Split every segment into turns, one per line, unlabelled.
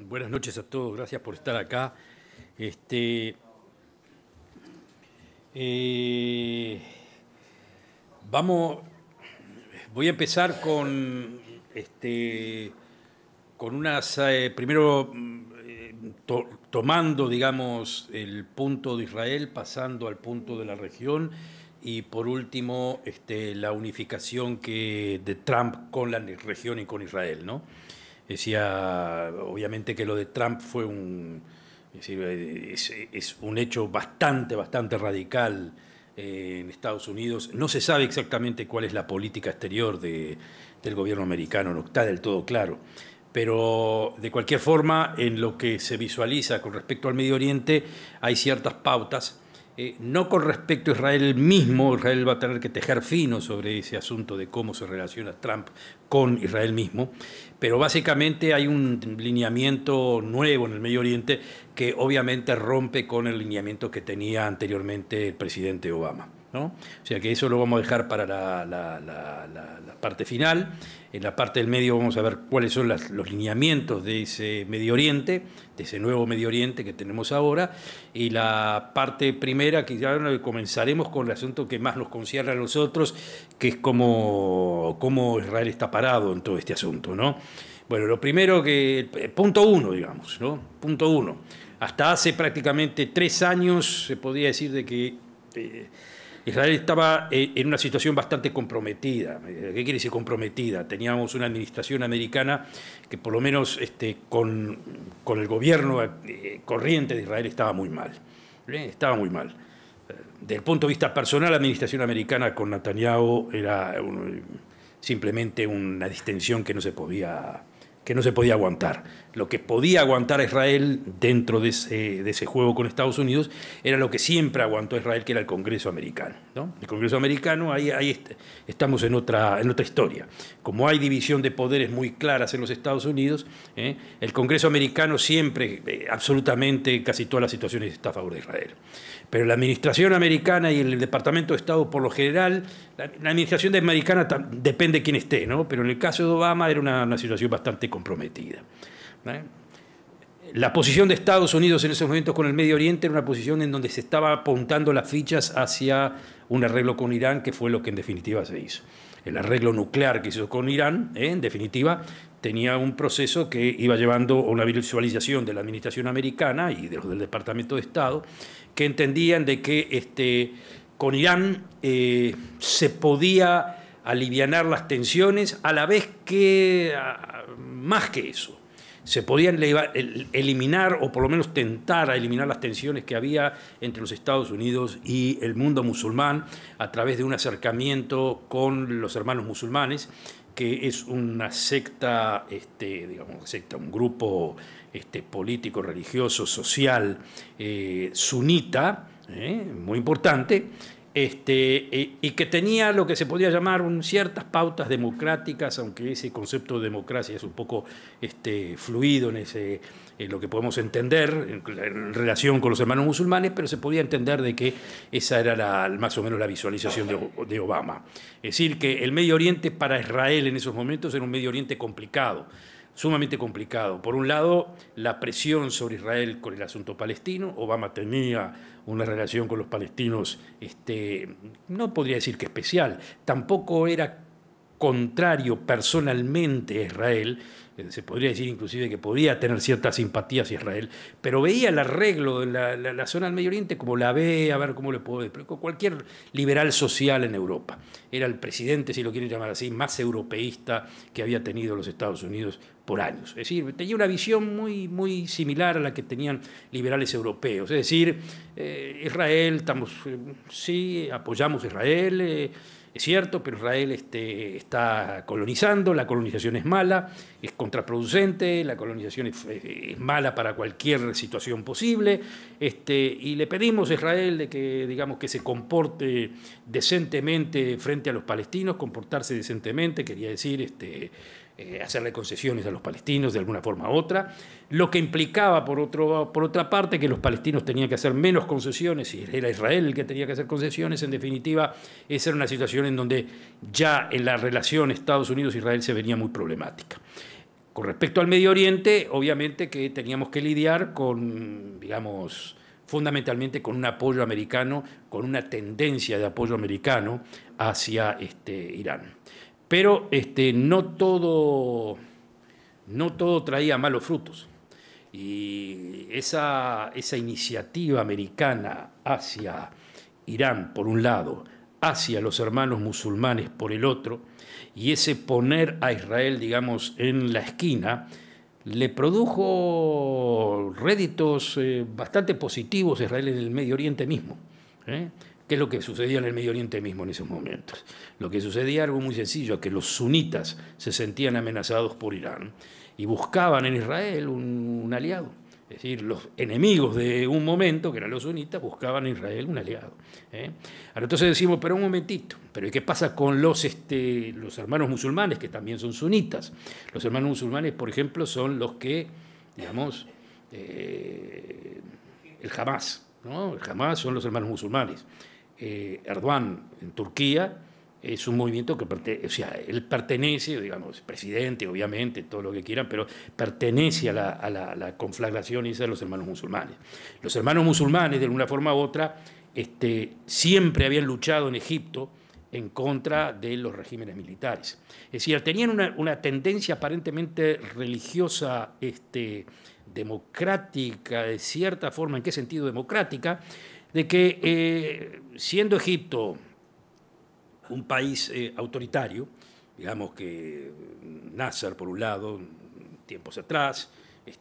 Buenas noches a todos, gracias por estar acá. Este, eh, vamos, voy a empezar con unas, primero tomando, digamos, el punto de Israel, pasando al punto de la región y por último la unificación de Trump con la región y con Israel, ¿no? Decía, obviamente que lo de Trump fue es un hecho bastante radical en Estados Unidos. No se sabe exactamente cuál es la política exterior del gobierno americano, no está del todo claro. Pero de cualquier forma, en lo que se visualiza con respecto al Medio Oriente, hay ciertas pautas. No con respecto a Israel mismo, Israel va a tener que tejer fino sobre ese asunto de cómo se relaciona Trump con Israel mismo, pero básicamente hay un lineamiento nuevo en el Medio Oriente que obviamente rompe con el lineamiento que tenía anteriormente el presidente Obama, ¿no? O sea que eso lo vamos a dejar para la parte final. En la parte del medio vamos a ver cuáles son los lineamientos de ese Medio Oriente, de ese nuevo Medio Oriente que tenemos ahora. Y la parte primera, que ya comenzaremos con el asunto que más nos concierne a nosotros, que es cómo Israel está parado en todo este asunto, ¿no? Bueno, lo primero punto uno, digamos, ¿no? Punto uno. Hasta hace prácticamente 3 años se podía decir de que Israel estaba en una situación bastante comprometida. ¿Qué quiere decir comprometida? Teníamos una administración americana que por lo menos con el gobierno corriente de Israel estaba muy mal. Estaba muy mal. Desde el punto de vista personal, la administración americana con Netanyahu era simplemente una distensión que no se podía aguantar. Lo que podía aguantar a Israel dentro de ese juego con Estados Unidos era lo que siempre aguantó a Israel, que era el Congreso americano, ¿no? El Congreso americano, ahí estamos en otra historia. Como hay división de poderes muy claras en los Estados Unidos, el Congreso americano siempre, absolutamente, casi todas las situaciones está a favor de Israel. Pero la administración americana y el Departamento de Estado, por lo general, la administración americana depende de quién esté, ¿no? Pero en el caso de Obama era una situación bastante comprometida. La posición de Estados Unidos en esos momentos con el Medio Oriente era una posición en donde se estaba apuntando las fichas hacia un arreglo con Irán, que fue lo que en definitiva se hizo. El arreglo nuclear que se hizo con Irán, en definitiva, tenía un proceso que iba llevando a una visualización de la administración americana y de los del Departamento de Estado, que entendían de que con Irán se podía alivianar las tensiones, a la vez que, más que eso, se podían eliminar, o por lo menos tentar a eliminar las tensiones que había entre los Estados Unidos y el mundo musulmán a través de un acercamiento con los hermanos musulmanes, que es una secta, un grupo político, religioso, social, sunita, muy importante, y que tenía lo que se podía llamar ciertas pautas democráticas, aunque ese concepto de democracia es un poco fluido en lo que podemos entender en relación con los hermanos musulmanes, pero se podía entender de que esa era más o menos la visualización de Obama. Es decir, que el Medio Oriente para Israel en esos momentos era un Medio Oriente complicado, sumamente complicado. Por un lado, la presión sobre Israel con el asunto palestino. Obama tenía una relación con los palestinos, no podría decir que especial, tampoco era contrario personalmente a Israel, se podría decir inclusive que podía tener ciertas simpatías hacia Israel, pero veía el arreglo de la zona del Medio Oriente como la ve, a ver cómo le puedo decir, cualquier liberal social en Europa. Era el presidente, si lo quieren llamar así, más europeísta que había tenido los Estados Unidos por años. Es decir, tenía una visión muy similar a la que tenían liberales europeos. Es decir, Israel, sí, apoyamos a Israel, es cierto, pero Israel está colonizando, la colonización es mala, es contraproducente, la colonización es mala para cualquier situación posible, y le pedimos a Israel de que, digamos, que se comporte decentemente frente a los palestinos. Comportarse decentemente quería decir hacerle concesiones a los palestinos de alguna forma u otra, lo que implicaba por otra parte que los palestinos tenían que hacer menos concesiones y era Israel el que tenía que hacer concesiones. En definitiva, esa era una situación en donde ya en la relación Estados Unidos-Israel se venía muy problemática. Con respecto al Medio Oriente, obviamente que teníamos que lidiar con, digamos, fundamentalmente con un apoyo americano, con una tendencia de apoyo americano hacia Irán. Pero no todo traía malos frutos. Y esa iniciativa americana hacia Irán, por un lado, hacia los hermanos musulmanes, por el otro, y ese poner a Israel, digamos, en la esquina, le produjo réditos bastante positivos a Israel en el Medio Oriente mismo. ¿Qué es lo que sucedía en el Medio Oriente mismo en esos momentos? Lo que sucedía era algo muy sencillo, que los sunitas se sentían amenazados por Irán y buscaban en Israel un aliado. Es decir, los enemigos de un momento, que eran los sunitas, buscaban en Israel un aliado. Ahora entonces decimos, pero un momentito, ¿pero qué pasa con los hermanos musulmanes, que también son sunitas? Los hermanos musulmanes, por ejemplo, son los que, digamos, el Hamas, ¿no? El Hamas son los hermanos musulmanes. Erdogan en Turquía es un movimiento que él pertenece, digamos, presidente, obviamente, todo lo que quieran, pero pertenece a la conflagración esa de los hermanos musulmanes. Los hermanos musulmanes, de alguna forma u otra, siempre habían luchado en Egipto en contra de los regímenes militares. Es decir, tenían una tendencia aparentemente religiosa, democrática, de cierta forma. ¿En qué sentido democrática? De que siendo Egipto un país autoritario, digamos que Nasser por un lado, tiempos atrás,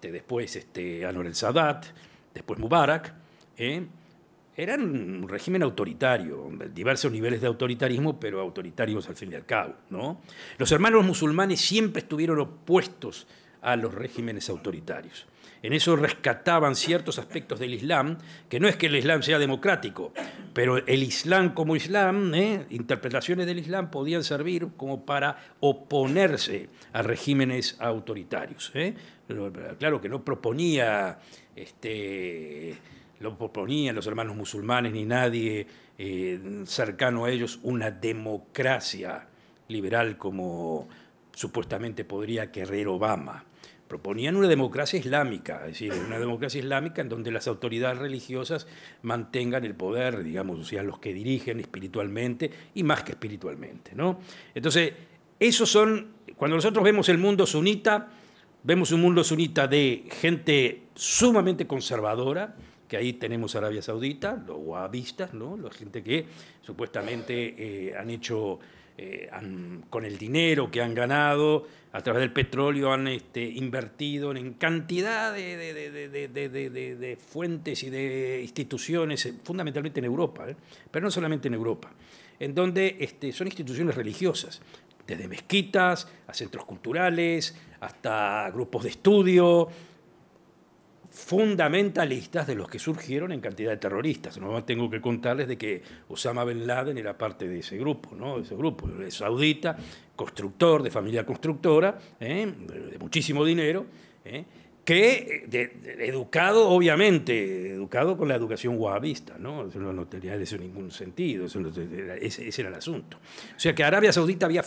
después Anwar el Sadat, después Mubarak, eran un régimen autoritario, diversos niveles de autoritarismo, pero autoritarios al fin y al cabo, ¿no? Los hermanos musulmanes siempre estuvieron opuestos a los regímenes autoritarios. En eso rescataban ciertos aspectos del Islam, que no es que el Islam sea democrático, pero el Islam como Islam, interpretaciones del Islam podían servir como para oponerse a regímenes autoritarios. Claro que no proponían los hermanos musulmanes ni nadie cercano a ellos una democracia liberal como supuestamente podría querer Obama. Proponían una democracia islámica, es decir, una democracia islámica en donde las autoridades religiosas mantengan el poder, digamos, o sea, los que dirigen espiritualmente y más que espiritualmente, ¿no? Entonces, cuando nosotros vemos el mundo sunita, vemos un mundo sunita de gente sumamente conservadora, que ahí tenemos Arabia Saudita, los wahabistas, ¿no? La gente que supuestamente han hecho, con el dinero que han ganado a través del petróleo, han invertido en cantidad de fuentes y de instituciones, fundamentalmente en Europa, pero no solamente en Europa, en donde son instituciones religiosas, desde mezquitas a centros culturales, hasta grupos de estudio, fundamentalistas de los que surgieron en cantidad de terroristas. No tengo que contarles de que Osama Bin Laden era parte de ese grupo, ¿no? De ese grupo saudita, constructor, de familia constructora, de muchísimo dinero, educado, obviamente, educado con la educación wahabista, ¿no? Eso no tenía eso ningún sentido, ese era el asunto. O sea que Arabia Saudita había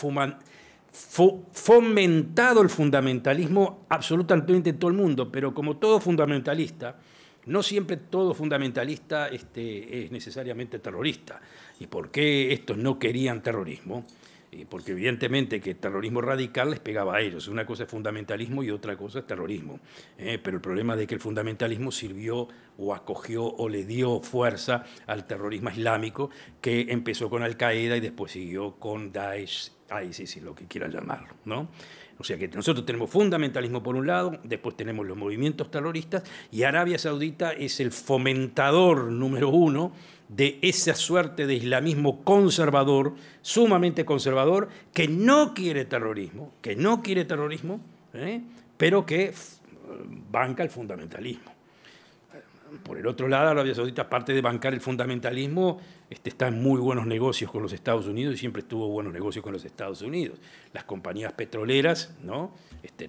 fomentado el fundamentalismo absolutamente en todo el mundo, pero como todo fundamentalista, no siempre todo fundamentalista es necesariamente terrorista. ¿Y por qué estos no querían terrorismo? Porque evidentemente que el terrorismo radical les pegaba a ellos. Una cosa es fundamentalismo y otra cosa es terrorismo. Pero el problema es que el fundamentalismo sirvió o acogió o le dio fuerza al terrorismo islámico, que empezó con Al-Qaeda y después siguió con Daesh, ISIS, lo que quieran llamarlo, ¿no? O sea que nosotros tenemos fundamentalismo por un lado, después tenemos los movimientos terroristas, y Arabia Saudita es el fomentador número uno de esa suerte de islamismo conservador, sumamente conservador, que no quiere terrorismo, pero que banca el fundamentalismo. Por el otro lado, Arabia Saudita, aparte de bancar el fundamentalismo, está en muy buenos negocios con los Estados Unidos y siempre estuvo buenos negocios con los Estados Unidos. Las compañías petroleras, ¿no?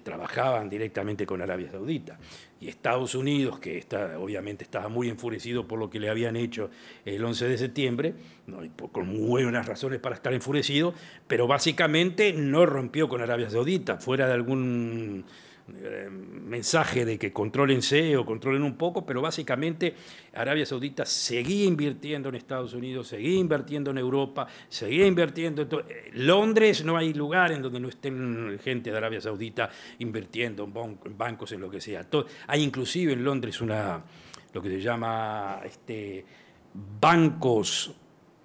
Trabajaban directamente con Arabia Saudita. Y Estados Unidos, que obviamente estaba muy enfurecido por lo que le habían hecho el 11 de septiembre, ¿no? Y con muy buenas razones para estar enfurecido, pero básicamente no rompió con Arabia Saudita, fuera de mensaje de que contrólense o controlen un poco, pero básicamente Arabia Saudita seguía invirtiendo en Estados Unidos, seguía invirtiendo en Europa, seguía invirtiendo en Londres. No hay lugar en donde no estén gente de Arabia Saudita invirtiendo en bancos, en lo que sea. Hay inclusive en Londres lo que se llama bancos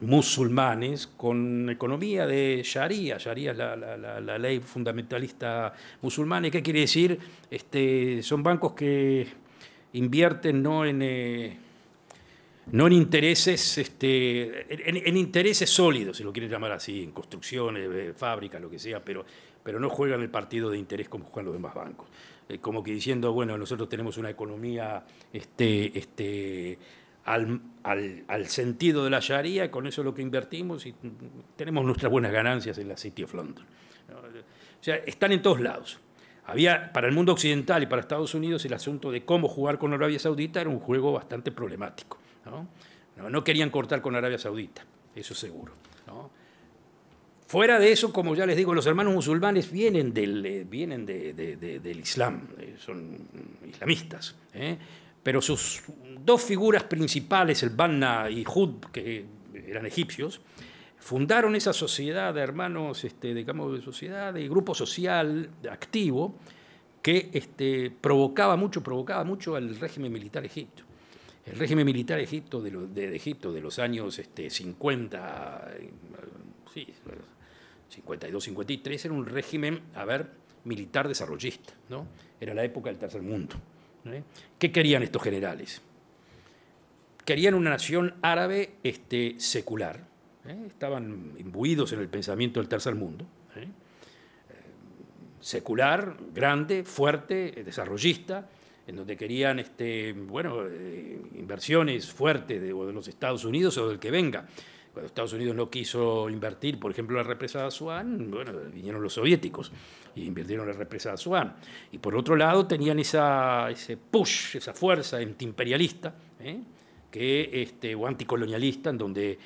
musulmanes con economía de Sharia. Sharia es la ley fundamentalista musulmana. ¿Y qué quiere decir? Son bancos que invierten no en intereses, en intereses sólidos, si lo quieren llamar así, en construcciones, fábricas, lo que sea, pero no juegan el partido de interés como juegan los demás bancos. Como que diciendo, bueno, nosotros tenemos una economía al sentido de la Sharia, con eso es lo que invertimos y tenemos nuestras buenas ganancias en la City of London. O sea, están en todos lados. Había, para el mundo occidental y para Estados Unidos, el asunto de cómo jugar con Arabia Saudita era un juego bastante problemático, ¿no? No querían cortar con Arabia Saudita, eso seguro, ¿no? Fuera de eso, como ya les digo, los hermanos musulmanes vienen del Islam, son islamistas, pero sus dos figuras principales, el Banna y Hud, que eran egipcios, fundaron esa sociedad de hermanos, digamos, de sociedad, de grupo social activo, que provocaba mucho al régimen militar egipcio. El régimen militar de Egipto de los años 50, sí, 52, 53, era un régimen, militar desarrollista, ¿no? Era la época del tercer mundo. ¿Qué querían estos generales? Querían una nación árabe secular. Estaban imbuidos en el pensamiento del tercer mundo. Secular, grande, fuerte, desarrollista, en donde querían inversiones fuertes de los Estados Unidos o del que venga. Cuando Estados Unidos no quiso invertir, por ejemplo, en la represa de Asuán, vinieron los soviéticos y invirtieron en la represa de Asuán. Y por otro lado tenían ese push, esa fuerza antiimperialista, o anticolonialista, en donde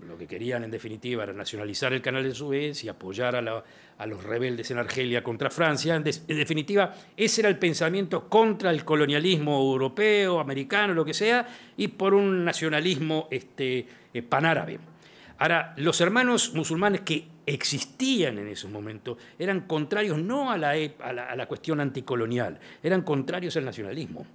lo que querían en definitiva era nacionalizar el canal de Suez y apoyar a los rebeldes en Argelia contra Francia. En definitiva, ese era el pensamiento contra el colonialismo europeo, americano, lo que sea, y por un nacionalismo panárabe. Ahora, los hermanos musulmanes que existían en ese momento eran contrarios no a la cuestión anticolonial, eran contrarios al nacionalismo.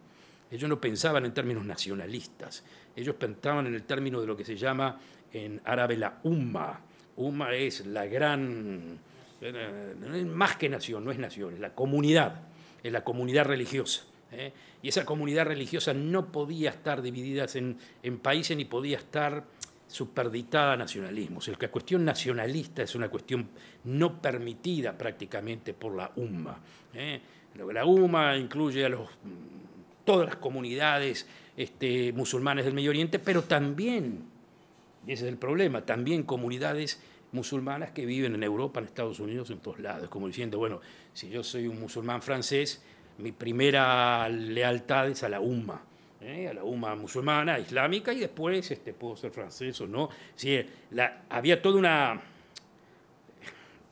Ellos no pensaban en términos nacionalistas, ellos pensaban en el término de lo que se llama en árabe la umma. Umma es la gran, no es más que nación, no es nación, es la comunidad religiosa. Y esa comunidad religiosa no podía estar dividida en países ni podía estar superditada a nacionalismos. La cuestión nacionalista es una cuestión no permitida prácticamente por la umma. La umma incluye a todas las comunidades musulmanes del Medio Oriente, pero también, y ese es el problema, también comunidades musulmanas que viven en Europa, en Estados Unidos, en todos lados. Como diciendo, bueno, si yo soy un musulmán francés, mi primera lealtad es a la umma musulmana, islámica, y después puedo ser francés o no. Sí, había toda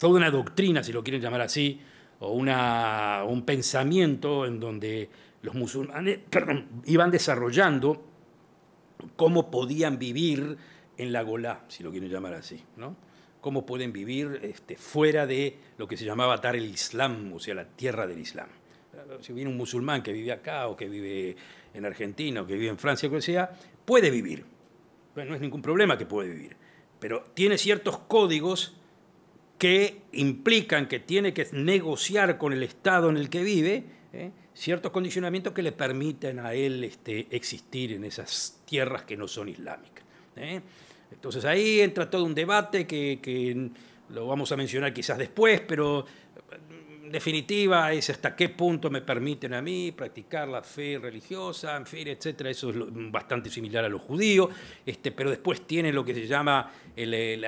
una doctrina, si lo quieren llamar así, o un pensamiento en donde los musulmanes iban desarrollando cómo podían vivir en la Golá, si lo quieren llamar así, ¿no? Cómo pueden vivir fuera de lo que se llamaba Dar el Islam, o sea, la tierra del Islam. Si viene un musulmán que vive acá, o que vive en Argentina, o que vive en Francia, o lo que sea, puede vivir. Bueno, no es ningún problema que puede vivir, pero tiene ciertos códigos que implican que tiene que negociar con el Estado en el que vive, ciertos condicionamientos que le permiten a él existir en esas tierras que no son islámicas. Entonces ahí entra todo un debate que lo vamos a mencionar quizás después, pero en definitiva es hasta qué punto me permiten a mí practicar la fe religiosa, en fin, etcétera. Eso es bastante similar a los judíos, pero después tiene lo que se llama el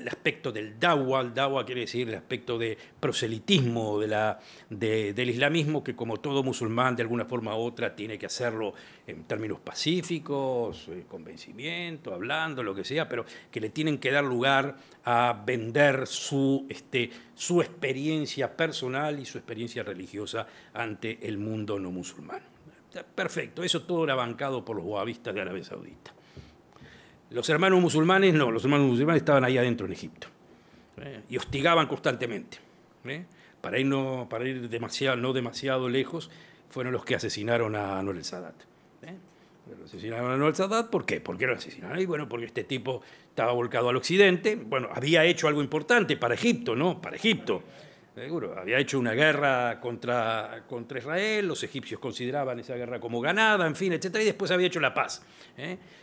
aspecto del dawah. El dawah quiere decir el aspecto de proselitismo del islamismo, que como todo musulmán de alguna forma u otra tiene que hacerlo en términos pacíficos, convencimiento, hablando, lo que sea, pero que le tienen que dar lugar a vender su experiencia personal y su experiencia religiosa ante el mundo no musulmán. Perfecto, eso todo era bancado por los wahabistas de Arabia Saudita. Los hermanos musulmanes no, los hermanos musulmanes estaban ahí adentro en Egipto y hostigaban constantemente. Para ir no demasiado lejos, fueron los que asesinaron a Anwar el-Sadat. Lo asesinaron a Anwar el-Sadat, ¿por qué? ¿Por qué lo asesinaron? Y bueno, porque este tipo estaba volcado al occidente. Bueno, había hecho algo importante para Egipto, ¿no? Para Egipto. Seguro, había hecho una guerra contra Israel, los egipcios consideraban esa guerra como ganada, en fin, etc. Y después había hecho la paz.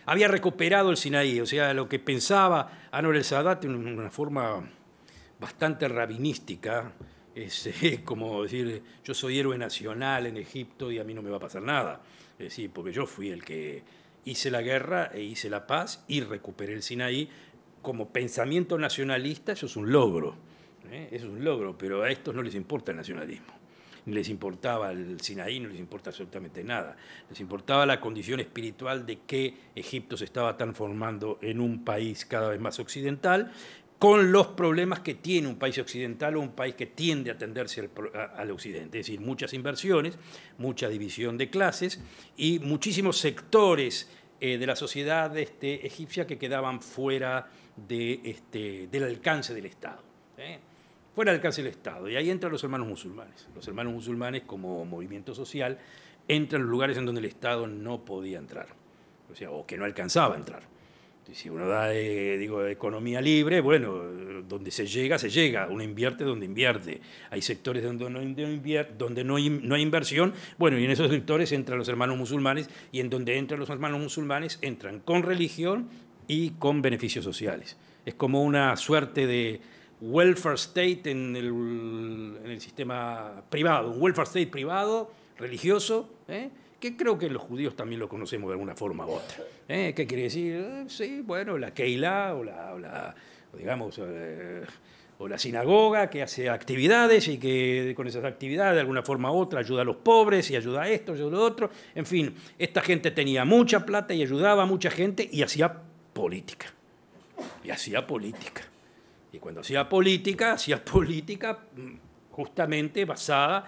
Había recuperado el Sinaí, o sea, lo que pensaba Anwar el-Sadat en una forma bastante rabinística, es como decir, yo soy héroe nacional en Egipto y a mí no me va a pasar nada. Es decir, porque yo fui el que hice la guerra e hice la paz y recuperé el Sinaí. Como pensamiento nacionalista, eso es un logro. Eso es un logro, pero a estos no les importa el nacionalismo. Ni les importaba el Sinaí, no les importa absolutamente nada. Les importaba la condición espiritual de que Egipto se estaba transformando en un país cada vez más occidental, con los problemas que tiene un país occidental o un país que tiende a tenderse al occidente. Es decir, muchas inversiones, mucha división de clases y muchísimos sectores de la sociedad egipcia que quedaban fuera del alcance del Estado. Fuera del alcance del Estado. Y ahí entran los hermanos musulmanes. Los hermanos musulmanes, como movimiento social, entran en los lugares en donde el Estado no podía entrar, o sea, o que no alcanzaba a entrar. Si uno da, economía libre, bueno, donde se llega, uno invierte donde invierte. Hay sectores donde no hay inversión, bueno, y en esos sectores entran los hermanos musulmanes, y en donde entran los hermanos musulmanes entran con religión y con beneficios sociales. Es como una suerte de welfare state en el sistema privado, un welfare state privado, religioso, que creo que los judíos también lo conocemos de alguna forma u otra. ¿Qué quiere decir? Sí, bueno, la Keilah o la sinagoga que hace actividades y que con esas actividades de alguna forma u otra ayuda a los pobres y ayuda a esto, ayuda a lo otro. En fin, esta gente tenía mucha plata y ayudaba a mucha gente y hacía política. Y cuando hacía política justamente basada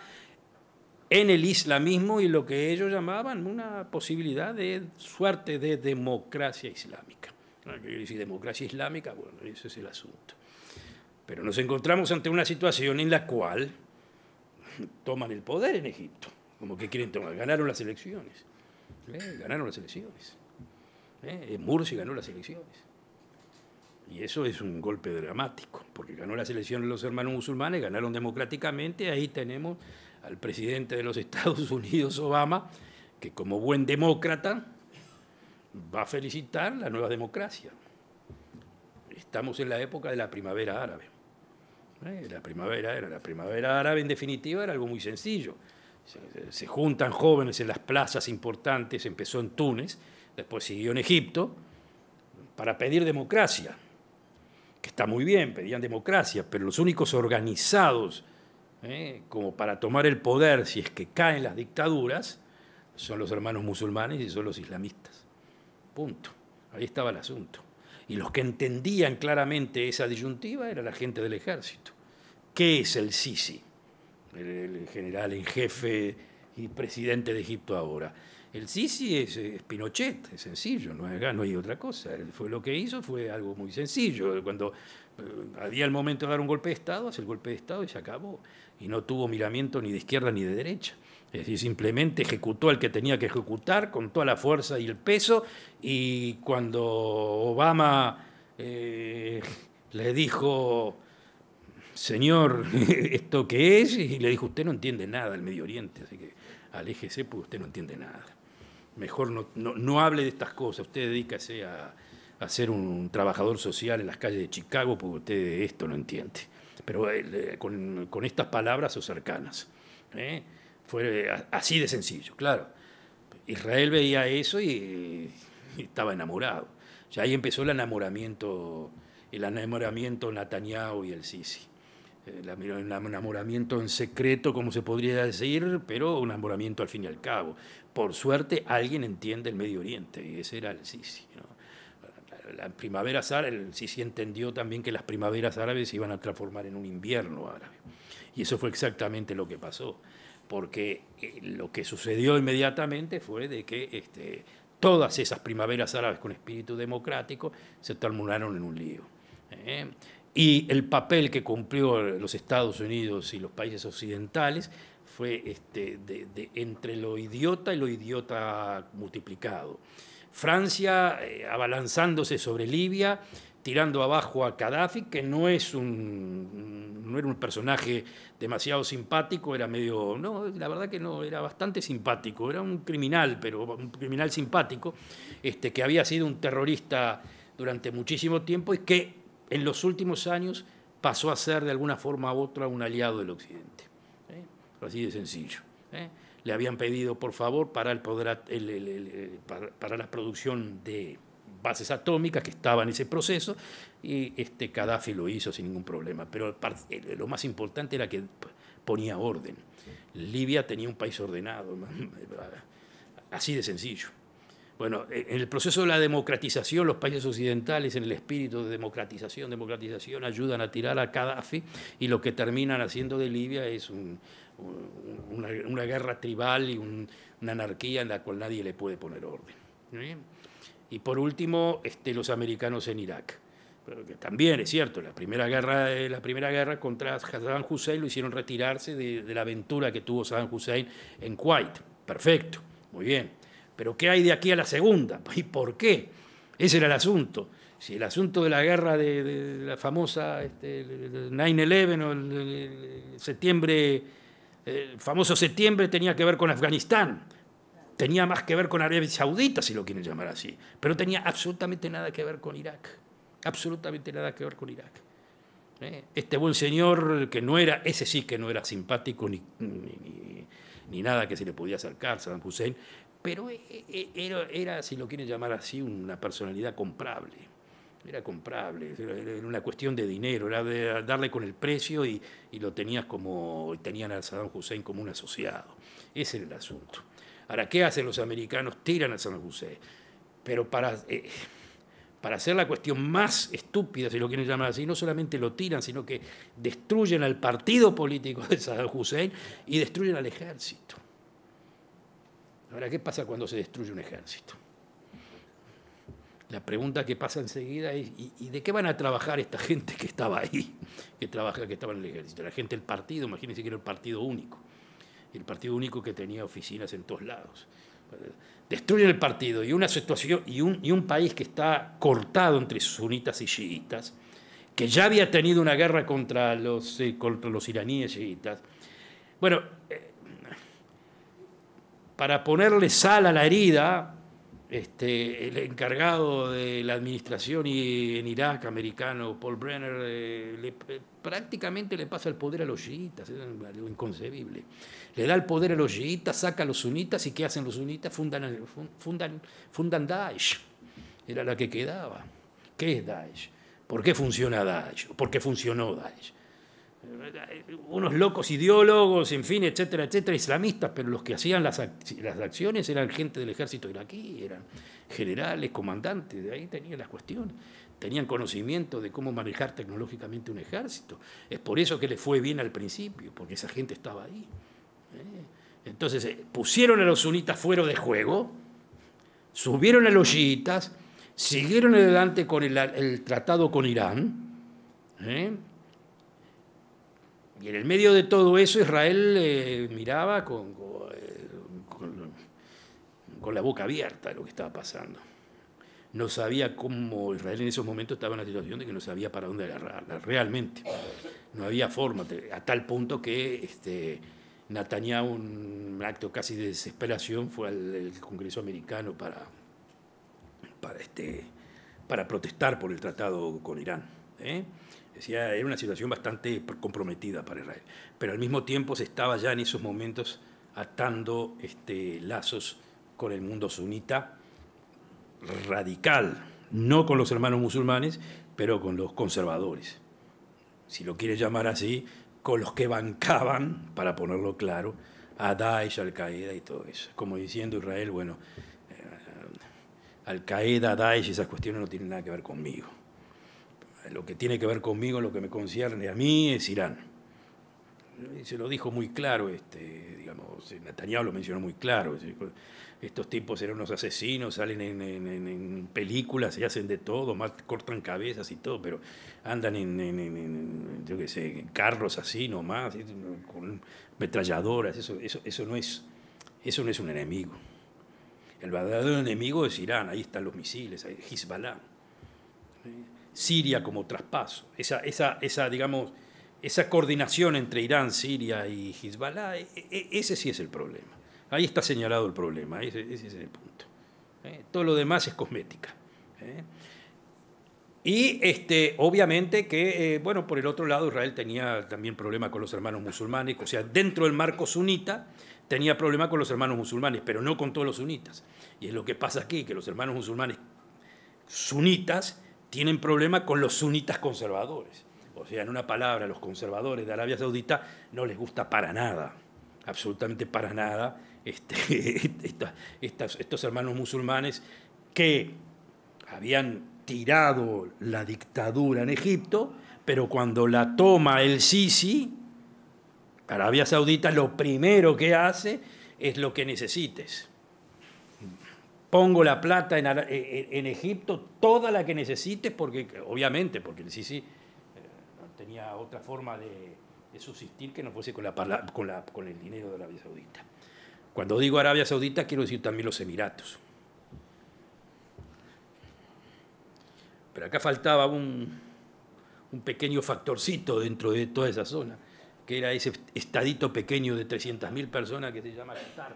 en el islamismo y lo que ellos llamaban una posibilidad de suerte de democracia islámica. ¿Qué quiere decir democracia islámica? Bueno, ese es el asunto. Pero nos encontramos ante una situación en la cual toman el poder en Egipto. Como que quieren tomar, ganaron las elecciones. Mursi ganó las elecciones. Y eso es un golpe dramático, porque ganó las elecciones los hermanos musulmanes, ganaron democráticamente. Ahí tenemos al presidente de los Estados Unidos, Obama, que como buen demócrata va a felicitar la nueva democracia. Estamos en la época de la primavera árabe. La primavera árabe, en definitiva, era algo muy sencillo. Se juntan jóvenes en las plazas importantes, empezó en Túnez, después siguió en Egipto, para pedir democracia. Que está muy bien, pedían democracia, pero los únicos organizados como para tomar el poder si es que caen las dictaduras son los hermanos musulmanes y son los islamistas. Punto. Ahí estaba el asunto. Y los que entendían claramente esa disyuntiva era la gente del ejército. ¿Qué es el Sisi? El general en jefe y presidente de Egipto ahora. El Sisi es Pinochet, es sencillo, no hay otra cosa. Lo que hizo fue algo muy sencillo. Cuando había el momento de dar un golpe de Estado, hace el golpe de Estado y se acabó. Y no tuvo miramiento ni de izquierda ni de derecha. Es decir, simplemente ejecutó al que tenía que ejecutar con toda la fuerza y el peso. Y cuando Obama le dijo, señor, ¿esto qué es? Y le dijo, usted no entiende nada del Medio Oriente, así que aléjese porque usted no entiende nada. Mejor no hable de estas cosas, usted dedícase a ser un trabajador social en las calles de Chicago porque usted esto no entiende. Pero con estas palabras o cercanas. Fue así de sencillo, claro. Israel veía eso y estaba enamorado. Ya ahí empezó el enamoramiento Netanyahu y el Sisi. El enamoramiento en secreto, como se podría decir, pero un enamoramiento al fin y al cabo. Por suerte, alguien entiende el Medio Oriente, y ese era el Sisi, ¿no? la primavera árabe, el Sisi entendió también que las primaveras árabes se iban a transformar en un invierno árabe. Y eso fue exactamente lo que pasó, porque lo que sucedió inmediatamente fue de que todas esas primaveras árabes con espíritu democrático se terminaron en un lío. Y el papel que cumplió los Estados Unidos y los países occidentales fue entre lo idiota y lo idiota multiplicado. Francia abalanzándose sobre Libia, tirando abajo a Gaddafi, que no era un personaje demasiado simpático, era medio, no, la verdad que no, era bastante simpático, era un criminal, pero un criminal simpático, que había sido un terrorista durante muchísimo tiempo y que en los últimos años pasó a ser de alguna forma u otra un aliado del Occidente. Así de sencillo. Le habían pedido, por favor, para la producción de bases atómicas, que estaba en ese proceso, y Gaddafi lo hizo sin ningún problema. Pero lo más importante era que ponía orden. Libia tenía un país ordenado, así de sencillo. Bueno, en el proceso de la democratización, los países occidentales, en el espíritu de democratización, ayudan a tirar a Gaddafi, y lo que terminan haciendo de Libia es una guerra tribal y una anarquía en la cual nadie le puede poner orden. Y por último, los americanos en Irak. Pero que también es cierto, la primera guerra contra Saddam Hussein lo hicieron retirarse de la aventura que tuvo Saddam Hussein en Kuwait. Perfecto, muy bien. Pero ¿qué hay de aquí a la segunda? ¿Y por qué? Ese era el asunto. Si el asunto de la guerra de la famosa 9/11 o el famoso septiembre tenía que ver con Afganistán, tenía más que ver con Arabia Saudita, si lo quieren llamar así, pero tenía absolutamente nada que ver con Irak, absolutamente nada que ver con Irak. Este buen señor, ese sí que no era simpático ni nada que se le podía acercar, Saddam Hussein, pero era, si lo quieren llamar así, una personalidad comprable. Era comprable, era una cuestión de dinero, era de darle con el precio y tenían a Saddam Hussein como un asociado. Ese era el asunto. Ahora, ¿qué hacen los americanos? Tiran a Saddam Hussein. Pero para hacer la cuestión más estúpida, si lo quieren llamar así, no solamente lo tiran, sino que destruyen al partido político de Saddam Hussein y destruyen al ejército. Ahora, ¿qué pasa cuando se destruye un ejército? La pregunta que pasa enseguida es, ¿y de qué van a trabajar esta gente que estaba ahí, que estaba en el ejército? La gente del partido, imagínense que era el partido único. El partido único que tenía oficinas en todos lados. Destruyen el partido y una situación y un país que está cortado entre sunitas y chiitas, que ya había tenido una guerra contra los iraníes chiitas. Bueno, para ponerle sal a la herida, el encargado de la administración en Irak, americano, Paul Brenner, prácticamente le pasa el poder a los chiitas, es algo inconcebible. Le da el poder a los chiitas, saca a los sunitas, y ¿qué hacen los sunitas? Fundan Daesh. Era la que quedaba. ¿Qué es Daesh? ¿Por qué funciona Daesh? ¿Por qué funcionó Daesh? Unos locos ideólogos, en fin, etcétera, etcétera, islamistas, pero los que hacían las acciones eran gente del ejército iraquí, eran generales, comandantes, de ahí tenían las cuestiones, tenían conocimiento de cómo manejar tecnológicamente un ejército. Es por eso que les fue bien al principio, porque esa gente estaba ahí. Entonces pusieron a los sunitas fuera de juego, subieron a los chiitas, siguieron adelante con el tratado con Irán, y en el medio de todo eso Israel miraba con la boca abierta lo que estaba pasando. No sabía cómo Israel en esos momentos estaba en la situación de que no sabía para dónde agarrarla, realmente. No había forma, a tal punto que Netanyahu, un acto casi de desesperación, fue al Congreso americano para protestar por el tratado con Irán. Decía, era una situación bastante comprometida para Israel, pero al mismo tiempo se estaba ya en esos momentos atando lazos con el mundo sunita radical, no con los hermanos musulmanes, pero con los conservadores, si lo quieres llamar así, con los que bancaban, para ponerlo claro, a Daesh, Al-Qaeda y todo eso. Como diciendo Israel, bueno, Al-Qaeda, Daesh, esas cuestiones no tienen nada que ver conmigo. Lo que tiene que ver conmigo, lo que me concierne a mí, es Irán. Y se lo dijo muy claro, digamos, Netanyahu lo mencionó muy claro. Estos tipos eran unos asesinos, salen en películas y hacen de todo, cortan cabezas y todo, pero andan yo qué sé, en carros así nomás, con metralladoras. Eso no es un enemigo. El verdadero enemigo es Irán, ahí están los misiles, ahí Hezbollah. Siria como traspaso. Digamos, esa coordinación entre Irán, Siria y Hezbollah, ese sí es el problema. Ahí está señalado el problema, ese es el punto. Todo lo demás es cosmética. Y obviamente que, bueno, por el otro lado, Israel tenía también problema con los hermanos musulmanes, o sea, dentro del marco sunita tenía problema con los hermanos musulmanes, pero no con todos los sunitas. Y es lo que pasa aquí, que los hermanos musulmanes sunitas tienen problema con los sunitas conservadores. O sea, en una palabra, los conservadores de Arabia Saudita no les gusta para nada, absolutamente para nada, estos hermanos musulmanes que habían tirado la dictadura en Egipto, pero cuando la toma el Sisi, Arabia Saudita lo primero que hace es lo que necesites. Pongo la plata en Egipto, toda la que necesites, porque obviamente, porque el Sisi no tenía otra forma de subsistir que no fuese con el dinero de Arabia Saudita. Cuando digo Arabia Saudita, quiero decir también los Emiratos. Pero acá faltaba un pequeño factorcito dentro de toda esa zona, que era ese estadito pequeño de 300.000 personas que se llama Qatar.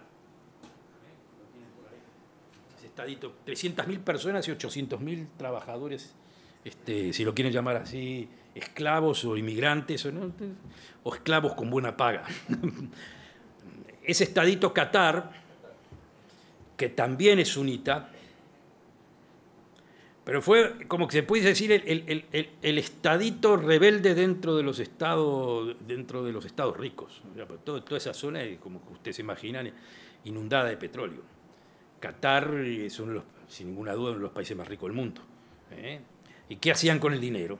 Ese estadito, 300.000 personas y 800.000 trabajadores, si lo quieren llamar así, esclavos o inmigrantes, o esclavos con buena paga. Ese estadito Qatar, que también es sunita, pero fue, como que se puede decir, el estadito rebelde dentro de los estados ricos. Toda esa zona es, como ustedes se imaginan, inundada de petróleo. Qatar es sin ninguna duda, uno de los países más ricos del mundo. ¿Y qué hacían con el dinero?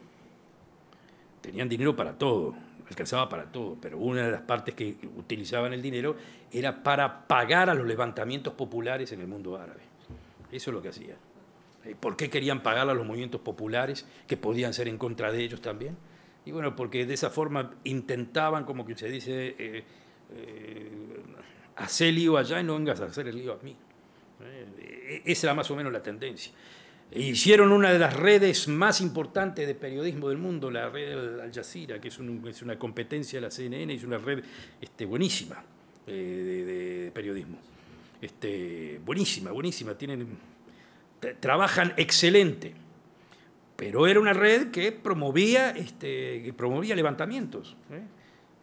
Tenían dinero para todo, alcanzaba para todo, pero una de las partes que utilizaban el dinero era para pagar a los levantamientos populares en el mundo árabe. Eso es lo que hacían. ¿Por qué querían pagar a los movimientos populares que podían ser en contra de ellos también? Y bueno, porque de esa forma intentaban, como que se dice, hacer lío allá y no vengas a hacer el lío a mí. Esa era más o menos la tendencia. Hicieron una de las redes más importantes de periodismo del mundo, la red Al Jazeera, que es una competencia de la CNN, y es una red buenísima de periodismo. Buenísima. Trabajan excelente, pero era una red que promovía levantamientos.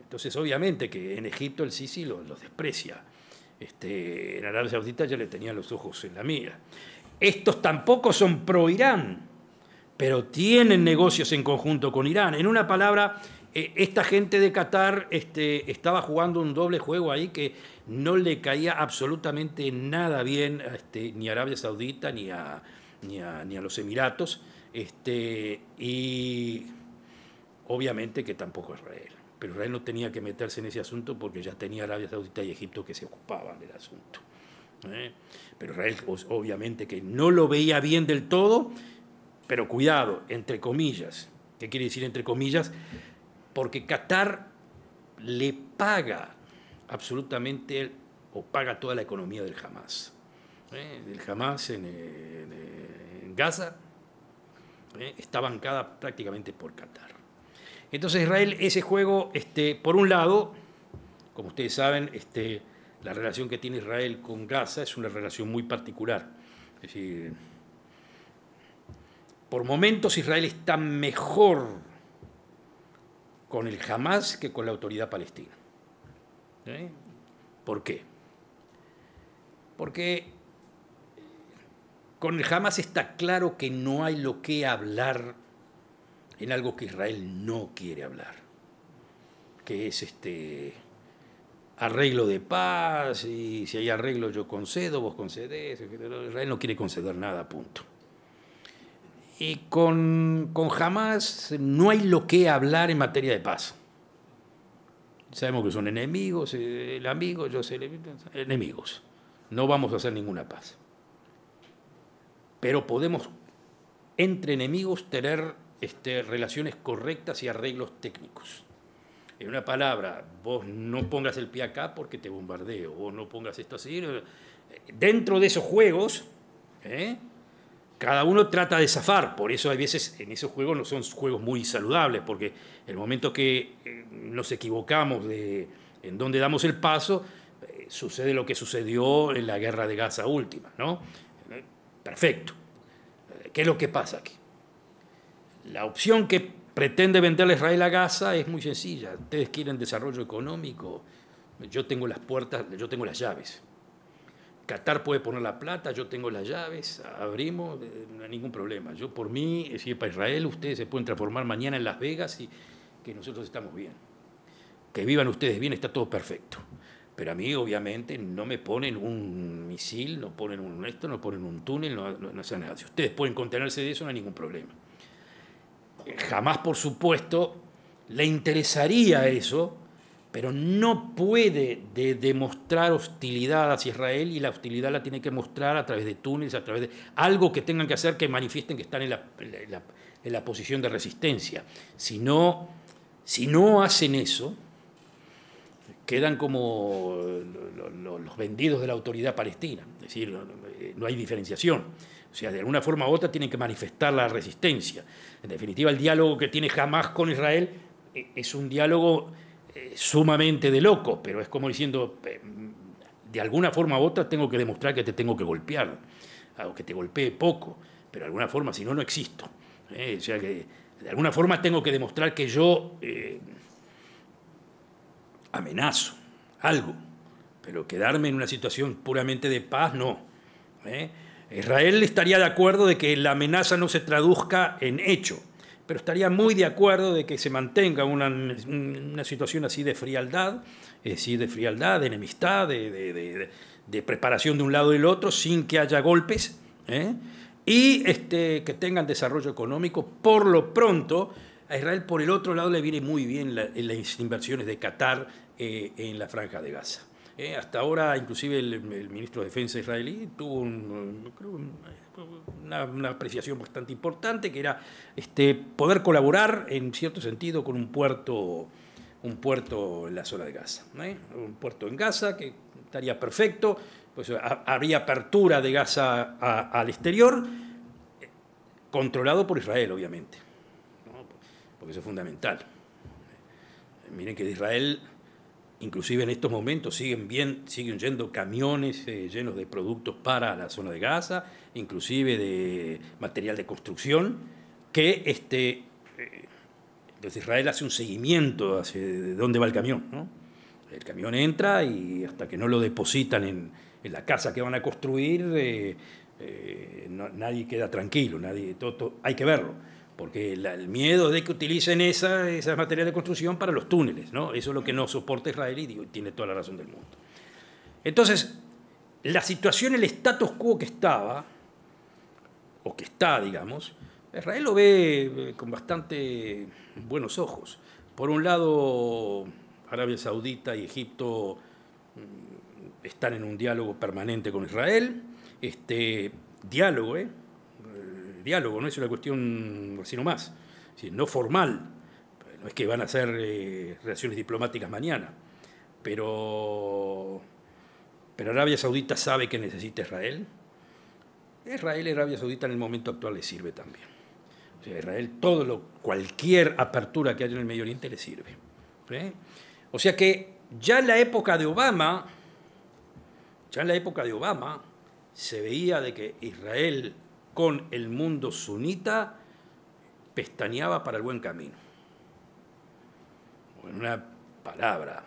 Entonces, obviamente, que en Egipto el Sisi los desprecia. En Arabia Saudita ya le tenían los ojos en la mira. Estos tampoco son pro-Irán, pero tienen negocios en conjunto con Irán. En una palabra, esta gente de Qatar estaba jugando un doble juego ahí que no le caía absolutamente nada bien ni a Arabia Saudita ni a los Emiratos, y obviamente que tampoco a Israel. Pero Israel no tenía que meterse en ese asunto porque ya tenía Arabia Saudita y Egipto que se ocupaban del asunto. Pero Israel obviamente que no lo veía bien del todo, pero cuidado, entre comillas. ¿Qué quiere decir entre comillas? Porque Qatar le paga absolutamente, o paga toda la economía del Hamas. El Hamas en Gaza está bancada prácticamente por Qatar. Entonces Israel, ese juego, por un lado, como ustedes saben, la relación que tiene Israel con Gaza es una relación muy particular. Es decir, por momentos Israel está mejor con el Hamas que con la autoridad palestina. ¿Por qué? Porque con el Hamas está claro que no hay lo que hablar en algo que Israel no quiere hablar, que es arreglo de paz, y si hay arreglo yo concedo, vos concedés. Israel no quiere conceder nada, punto. Y con Hamás no hay lo que hablar en materia de paz. Sabemos que son enemigos, el amigo, yo sé, enemigos. No vamos a hacer ninguna paz. Pero podemos, entre enemigos, tener relaciones correctas y arreglos técnicos. En una palabra, vos no pongas el pie acá porque te bombardeo, vos no pongas esto así. Dentro de esos juegos, cada uno trata de zafar. Por eso hay veces en esos juegos no son juegos muy saludables, porque el momento que nos equivocamos en dónde damos el paso, sucede lo que sucedió en la guerra de Gaza última, ¿no? Perfecto. ¿Qué es lo que pasa aquí? La opción que pretende venderle Israel a Gaza es muy sencilla. Ustedes quieren desarrollo económico, yo tengo las puertas, yo tengo las llaves. Qatar puede poner la plata, yo tengo las llaves, abrimos, no hay ningún problema. Yo por mí, si es para Israel, ustedes se pueden transformar mañana en Las Vegas y que nosotros estamos bien. Que vivan ustedes bien, está todo perfecto. Pero a mí, obviamente, no me ponen un misil, no ponen no ponen un túnel, no hacen nada. Si ustedes pueden contenerse de eso, no hay ningún problema. Jamás, por supuesto, le interesaría eso, pero no puede demostrar hostilidad hacia Israel, y la hostilidad la tiene que mostrar a través de túneles, a través de algo que tengan que hacer que manifiesten que están en la posición de resistencia. Si no hacen eso, quedan como los vendidos de la autoridad palestina, es decir, no hay diferenciación. O sea, de alguna forma u otra tienen que manifestar la resistencia. En definitiva, el diálogo que tiene Hamás con Israel es un diálogo sumamente de locos, pero es como diciendo, de alguna forma u otra tengo que demostrar que te tengo que golpear, o que te golpee poco, pero de alguna forma, si no, no existo. O sea que de alguna forma tengo que demostrar que yo amenazo algo, pero quedarme en una situación puramente de paz, no. Israel estaría de acuerdo de que la amenaza no se traduzca en hecho, pero estaría muy de acuerdo de que se mantenga una situación así de frialdad, es decir, de frialdad, de enemistad, de preparación de un lado y del otro, sin que haya golpes, y que tengan desarrollo económico. Por lo pronto, a Israel por el otro lado le viene muy bien las inversiones de Qatar en la Franja de Gaza. Hasta ahora, inclusive, el ministro de Defensa israelí tuvo una apreciación bastante importante, que era poder colaborar, en cierto sentido, con un puerto en la zona de Gaza. Un puerto en Gaza que estaría perfecto, pues habría apertura de Gaza al exterior, controlado por Israel, obviamente, ¿no? Porque eso es fundamental. Miren que de Israel, inclusive en estos momentos, siguen yendo camiones llenos de productos para la zona de Gaza, inclusive de material de construcción, que desde Israel hace un seguimiento hacia de dónde va el camión, ¿no? El camión entra y hasta que no lo depositan en la casa que van a construir, nadie queda tranquilo, todo hay que verlo. Porque el miedo de que utilicen esa material de construcción para los túneles, ¿no? Eso es lo que no soporta Israel, y tiene toda la razón del mundo. Entonces, la situación, el status quo que estaba, o que está, digamos, Israel lo ve con bastante buenos ojos. Por un lado, Arabia Saudita y Egipto están en un diálogo permanente con Israel. Diálogo, no es una cuestión así nomás, no formal, no es que van a hacer relaciones diplomáticas mañana, pero Arabia Saudita sabe que necesita Israel. Israel y Arabia Saudita en el momento actual le sirve también. O sea, a Israel cualquier apertura que haya en el Medio Oriente le sirve. O sea que ya en la época de Obama se veía de que Israel con el mundo sunita pestañeaba para el buen camino. O en una palabra,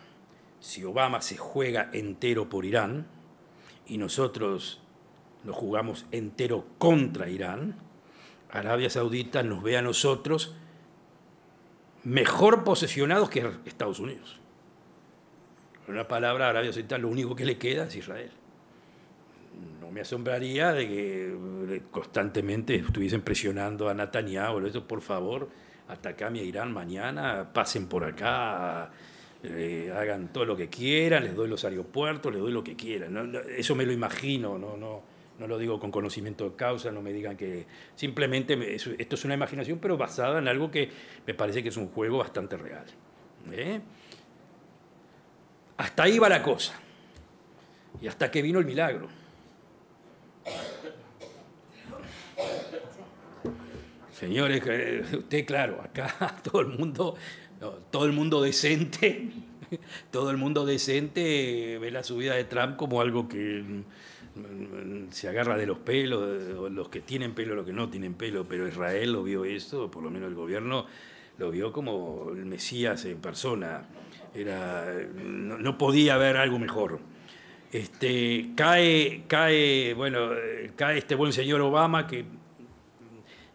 si Obama se juega entero por Irán y nosotros nos jugamos entero contra Irán, Arabia Saudita nos ve a nosotros mejor posicionados que Estados Unidos. En una palabra, a Arabia Saudita lo único que le queda es Israel. No me asombraría de que constantemente estuviesen presionando a Netanyahu, eso, por favor, atacame a Irán mañana, pasen por acá, hagan todo lo que quieran, les doy los aeropuertos, les doy lo que quieran. Eso me lo imagino, no lo digo con conocimiento de causa, no me digan que... Simplemente esto es una imaginación, pero basada en algo que me parece que es un juego bastante real. Hasta ahí va la cosa. Y hasta que vino el milagro. Señores, usted, claro, acá todo el mundo decente, todo el mundo decente ve la subida de Trump como algo que se agarra de los pelos, los que tienen pelo, los que no tienen pelo, pero Israel lo vio esto, por lo menos el gobierno lo vio como el Mesías en persona. No podía haber algo mejor. Cae este buen señor Obama, que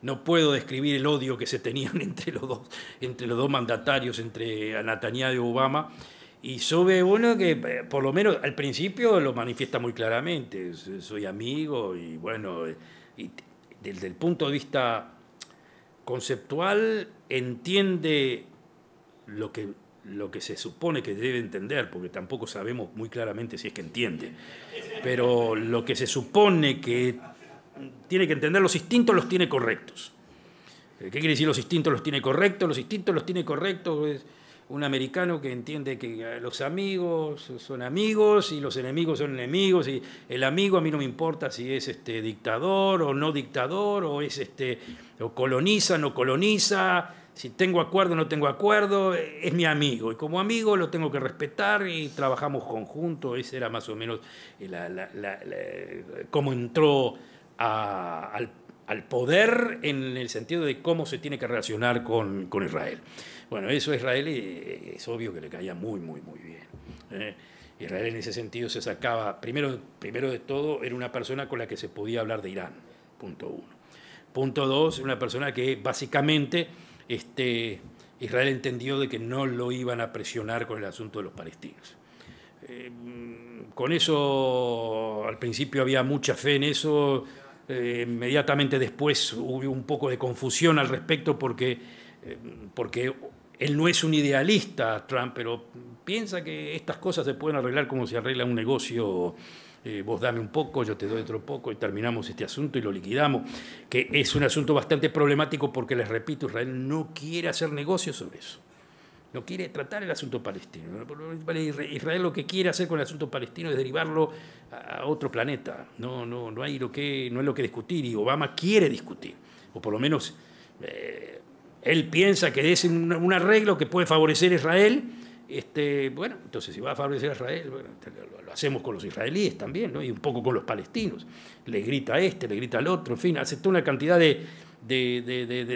no puedo describir el odio que se tenían entre los dos mandatarios, entre Netanyahu y Obama, y sube uno que por lo menos al principio lo manifiesta muy claramente: soy amigo, y bueno, y desde el punto de vista conceptual entiende lo que se supone que debe entender, porque tampoco sabemos muy claramente si es que entiende, pero lo que se supone que tiene que entender, los instintos los tiene correctos. ¿Qué quiere decir los instintos los tiene correctos? Los instintos los tiene correctos es un americano que entiende que los amigos son amigos y los enemigos son enemigos, y el amigo a mí no me importa si es dictador o no dictador, o es o coloniza, no coloniza, si tengo acuerdo o no tengo acuerdo, es mi amigo, y como amigo lo tengo que respetar y trabajamos conjuntos. Ese era más o menos cómo entró al poder, en el sentido de cómo se tiene que relacionar con Israel. Bueno, eso a Israel es obvio que le caía muy, muy, muy bien. Israel en ese sentido se sacaba, primero de todo, era una persona con la que se podía hablar de Irán, punto uno. Punto dos, una persona que básicamente Israel entendió de que no lo iban a presionar con el asunto de los palestinos. Con eso, al principio había mucha fe en eso. Inmediatamente después hubo un poco de confusión al respecto, porque él no es un idealista, Trump, pero piensa que estas cosas se pueden arreglar como se arregla un negocio. Vos dame un poco, yo te doy otro poco, y terminamos este asunto y lo liquidamos, que es un asunto bastante problemático porque, les repito, Israel no quiere hacer negocios sobre eso. No quiere tratar el asunto palestino. Israel lo que quiere hacer con el asunto palestino es derivarlo a otro planeta. No es lo que discutir, y Obama quiere discutir, o por lo menos él piensa que es un arreglo que puede favorecer a Israel. Bueno, entonces si va a favorecer a Israel, bueno, lo hacemos con los israelíes también, ¿no? Y un poco con los palestinos. Le grita a le grita al otro, en fin, hace toda una cantidad de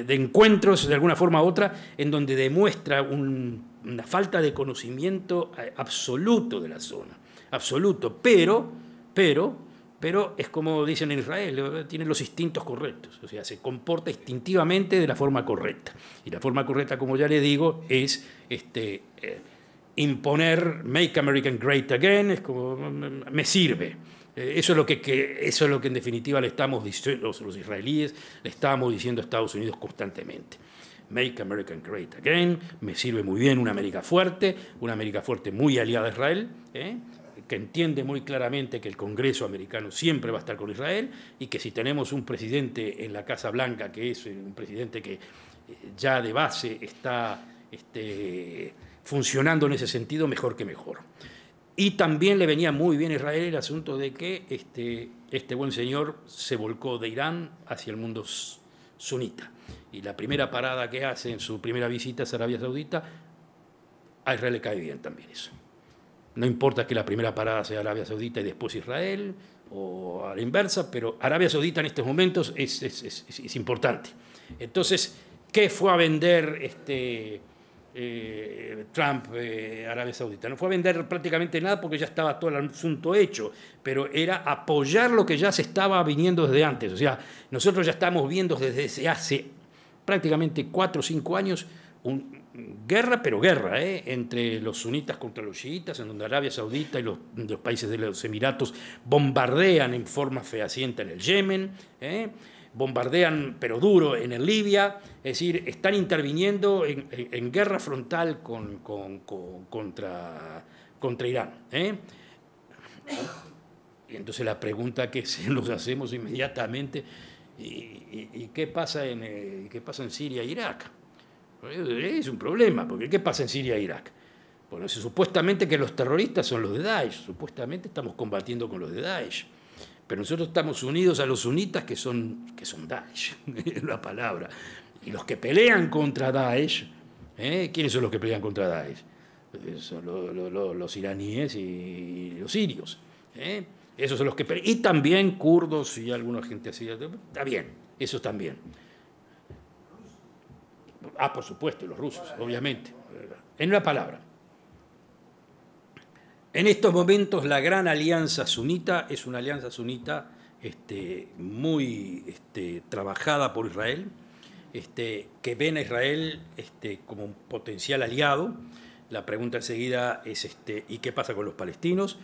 encuentros, de alguna forma u otra, en donde demuestra una falta de conocimiento absoluto de la zona, absoluto, pero es como dicen en Israel, tiene los instintos correctos, o sea, se comporta instintivamente de la forma correcta. Y la forma correcta, como ya le digo, es imponer Make America Great Again, es como, me sirve. Eso es lo que en definitiva le estamos diciendo, los israelíes le estábamos diciendo a Estados Unidos constantemente. Make America Great Again, me sirve muy bien una América fuerte muy aliada a Israel, que entiende muy claramente que el Congreso americano siempre va a estar con Israel, y que si tenemos un presidente en la Casa Blanca que es un presidente que ya de base está funcionando en ese sentido, mejor que mejor. Y también le venía muy bien a Israel el asunto de que este buen señor se volcó de Irán hacia el mundo sunita. Y la primera parada que hace en su primera visita a Arabia Saudita, a Israel le cae bien también eso. No importa que la primera parada sea Arabia Saudita y después Israel, o a la inversa, pero Arabia Saudita en estos momentos es importante. Entonces, ¿qué fue a vender Trump Arabia Saudita? No fue a vender prácticamente nada, porque ya estaba todo el asunto hecho, pero era apoyar lo que ya se estaba viniendo desde antes. O sea, nosotros ya estamos viendo desde hace prácticamente 4 o 5 años guerra, pero guerra, entre los sunitas contra los chiitas, en donde Arabia Saudita y los países de los Emiratos bombardean en forma fehaciente en el Yemen, bombardean, pero duro, en el Libia, es decir, están interviniendo en guerra frontal contra Irán. Y entonces la pregunta que nos hacemos inmediatamente, ¿y qué pasa en Siria e Irak? Es un problema, porque ¿qué pasa en Siria e Irak? Bueno, supuestamente que los terroristas son los de Daesh, supuestamente estamos combatiendo con los de Daesh, pero nosotros estamos unidos a los sunitas que son Daesh, es la palabra. Y los que pelean contra Daesh, ¿quiénes son los que pelean contra Daesh? Son los iraníes y los sirios. Esos son los que pelean. Y también kurdos y alguna gente así. Está bien, eso también. Por supuesto, los rusos, obviamente. En una palabra. En estos momentos la gran alianza sunita es una alianza sunita muy trabajada por Israel, que ven a Israel como un potencial aliado. La pregunta enseguida es ¿y qué pasa con los palestinos?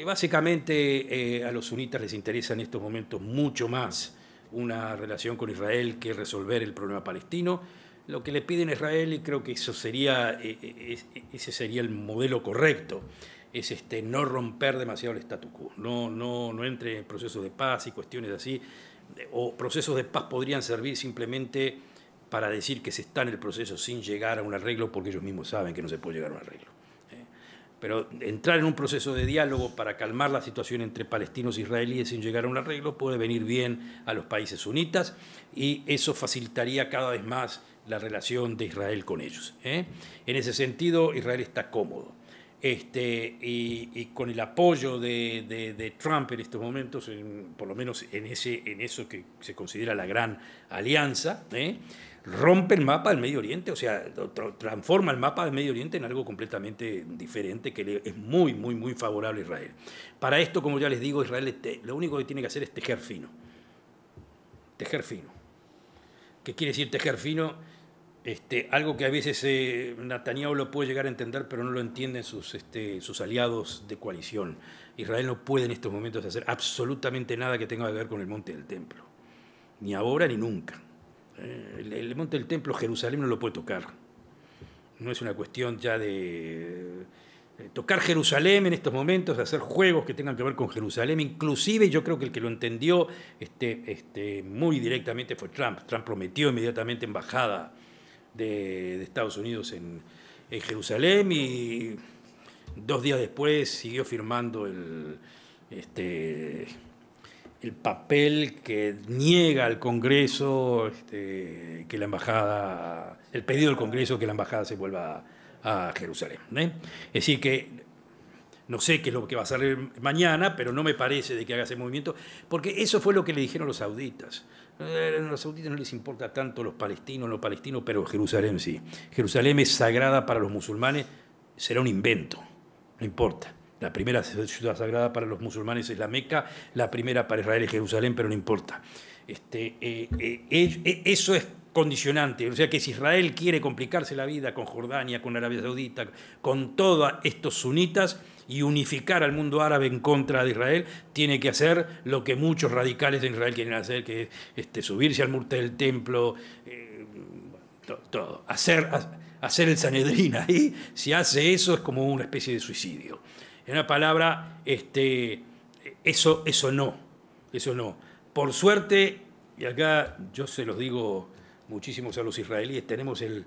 Básicamente a los sunitas les interesa en estos momentos mucho más una relación con Israel que resolver el problema palestino. Lo que le piden a Israel, y creo que ese sería el modelo correcto, es no romper demasiado el statu quo, no entre en procesos de paz y cuestiones así, o procesos de paz podrían servir simplemente para decir que se está en el proceso sin llegar a un arreglo, porque ellos mismos saben que no se puede llegar a un arreglo. Pero entrar en un proceso de diálogo para calmar la situación entre palestinos e israelíes sin llegar a un arreglo puede venir bien a los países sunitas, y eso facilitaría cada vez más la relación de Israel con ellos. En ese sentido, Israel está cómodo. Y con el apoyo de Trump en estos momentos, por lo menos en eso que se considera la gran alianza, rompe el mapa del Medio Oriente, o sea, transforma el mapa del Medio Oriente en algo completamente diferente que es muy, muy, muy favorable a Israel. Para esto, como ya les digo, Israel lo único que tiene que hacer es tejer fino. Tejer fino. ¿Qué quiere decir tejer fino? Algo que a veces Netanyahu lo puede llegar a entender, pero no lo entienden sus aliados de coalición. Israel no puede en estos momentos hacer absolutamente nada que tenga que ver con el Monte del Templo. Ni ahora ni nunca. El Monte del Templo, Jerusalén, no lo puede tocar. No es una cuestión ya de tocar Jerusalén en estos momentos, de hacer juegos que tengan que ver con Jerusalén. Inclusive yo creo que el que lo entendió muy directamente fue Trump. Trump prometió inmediatamente embajada de Estados Unidos en Jerusalén, y 2 días después siguió firmando el papel que niega al Congreso que la embajada, el pedido del Congreso que la embajada se vuelva a Jerusalén. Es decir que no sé qué es lo que va a salir mañana, pero no me parece de que haga ese movimiento, porque eso fue lo que le dijeron los sauditas. A los sauditas no les importa tanto los palestinos, pero Jerusalén sí. Jerusalén es sagrada para los musulmanes, será un invento, no importa. La primera ciudad sagrada para los musulmanes es la Meca, la primera para Israel es Jerusalén, pero no importa. Eso es condicionante, o sea que si Israel quiere complicarse la vida con Jordania, con Arabia Saudita, con todos estos sunitas y unificar al mundo árabe en contra de Israel, tiene que hacer lo que muchos radicales en Israel quieren hacer, que es subirse al muro del templo, todo. Hacer el Sanedrín ahí. Si hace eso es como una especie de suicidio. En una palabra, eso no. Por suerte, y acá yo se los digo muchísimos a los israelíes, tenemos el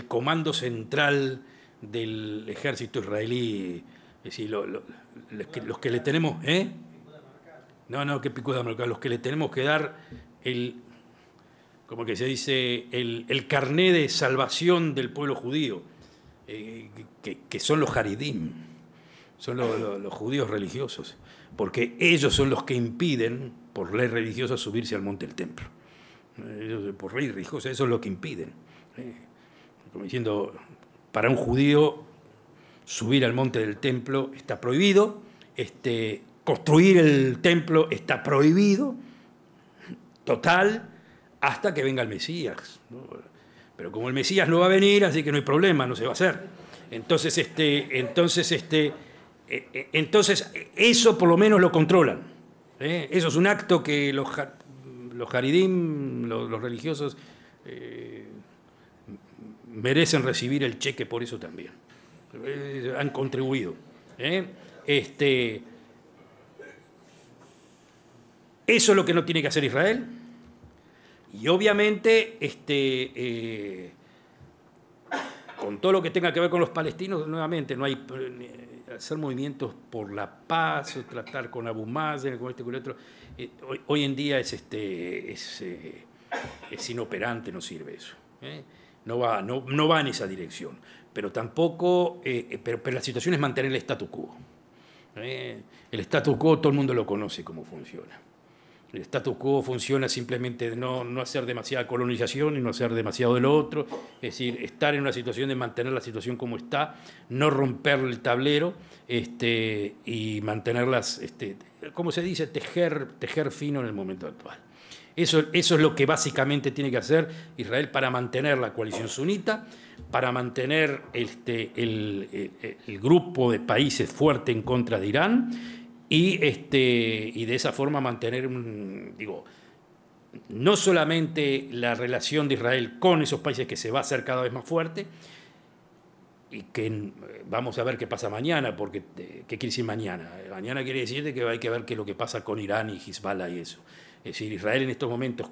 comando central del ejército israelí, es decir, los que le tenemos, no, que picuda marcar, los que le tenemos que dar como que se dice, el carné de salvación del pueblo judío, que son los Haridim, son los judíos religiosos, porque ellos son los que impiden, por ley religiosa, subirse al monte del templo. Ellos, por ley religiosa, eso es lo que impiden. Como diciendo, para un judío subir al monte del templo está prohibido, construir el templo está prohibido, total, hasta que venga el Mesías, ¿no? Pero como el Mesías no va a venir, así que no hay problema, no se va a hacer. Entonces, eso por lo menos lo controlan. Eso es un acto que los haridim, los religiosos, merecen recibir el cheque por eso también. Han contribuido. Eso es lo que no tiene que hacer Israel. Y obviamente, con todo lo que tenga que ver con los palestinos, nuevamente, no hay hacer movimientos por la paz, o tratar con Abu Mazen, con con el otro. Hoy en día es inoperante, no sirve eso. No va en esa dirección. Pero tampoco, pero la situación es mantener el statu quo. El statu quo todo el mundo lo conoce cómo funciona. El status quo funciona simplemente de no hacer demasiada colonización y no hacer demasiado de lo otro, es decir, estar en una situación de mantener la situación como está, no romper el tablero y mantenerlas, ¿cómo se dice? Tejer fino en el momento actual. Eso es lo que básicamente tiene que hacer Israel para mantener la coalición sunita, para mantener el grupo de países fuerte en contra de Irán, y de esa forma mantener, no solamente la relación de Israel con esos países que se va a hacer cada vez más fuerte, y que vamos a ver qué pasa mañana, porque ¿qué quiere decir mañana? Mañana quiere decir que hay que ver qué es lo que pasa con Irán y Hezbollah y eso. Es decir, Israel en estos momentos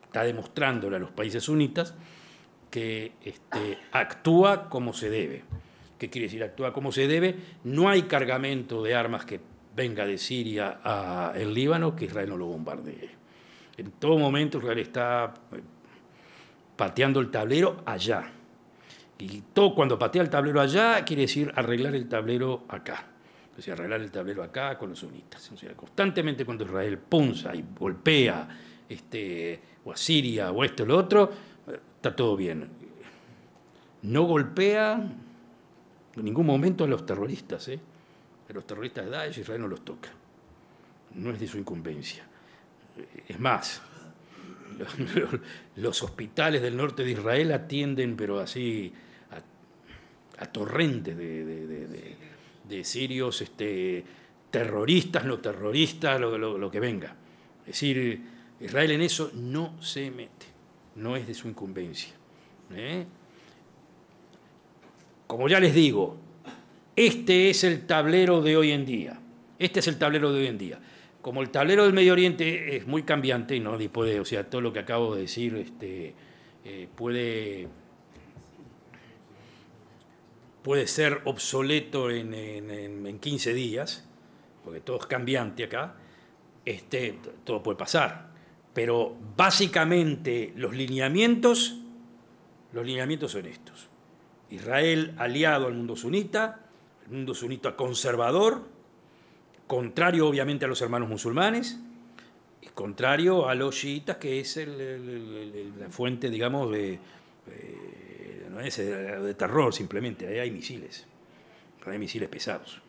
está demostrándole a los países sunitas que actúa como se debe. ¿Qué quiere decir actúa como se debe? No hay cargamento de armas que venga de Siria a el Líbano que Israel no lo bombardee. En todo momento Israel está pateando el tablero allá. Y todo cuando patea el tablero allá quiere decir arreglar el tablero acá. O sea, arreglar el tablero acá con los sunitas. O sea, constantemente cuando Israel punza y golpea o a Siria o esto o lo otro, está todo bien. No golpea en ningún momento a los terroristas, A los terroristas de Daesh Israel no los toca. No es de su incumbencia. Es más, los hospitales del norte de Israel atienden, pero así, a torrentes de sirios, terroristas, no terroristas, lo que venga. Es decir, Israel en eso no se mete. No es de su incumbencia. Como ya les digo, este es el tablero de hoy en día. Este es el tablero de hoy en día. Como el tablero del Medio Oriente es muy cambiante y no puede, o sea, todo lo que acabo de decir puede ser obsoleto en 15 días, porque todo es cambiante acá, todo puede pasar. Pero básicamente los lineamientos son estos. Israel aliado al mundo sunita, el mundo sunita conservador, contrario obviamente a los hermanos musulmanes, y contrario a los chiitas, que es la fuente, digamos, de terror simplemente. Ahí hay misiles pesados.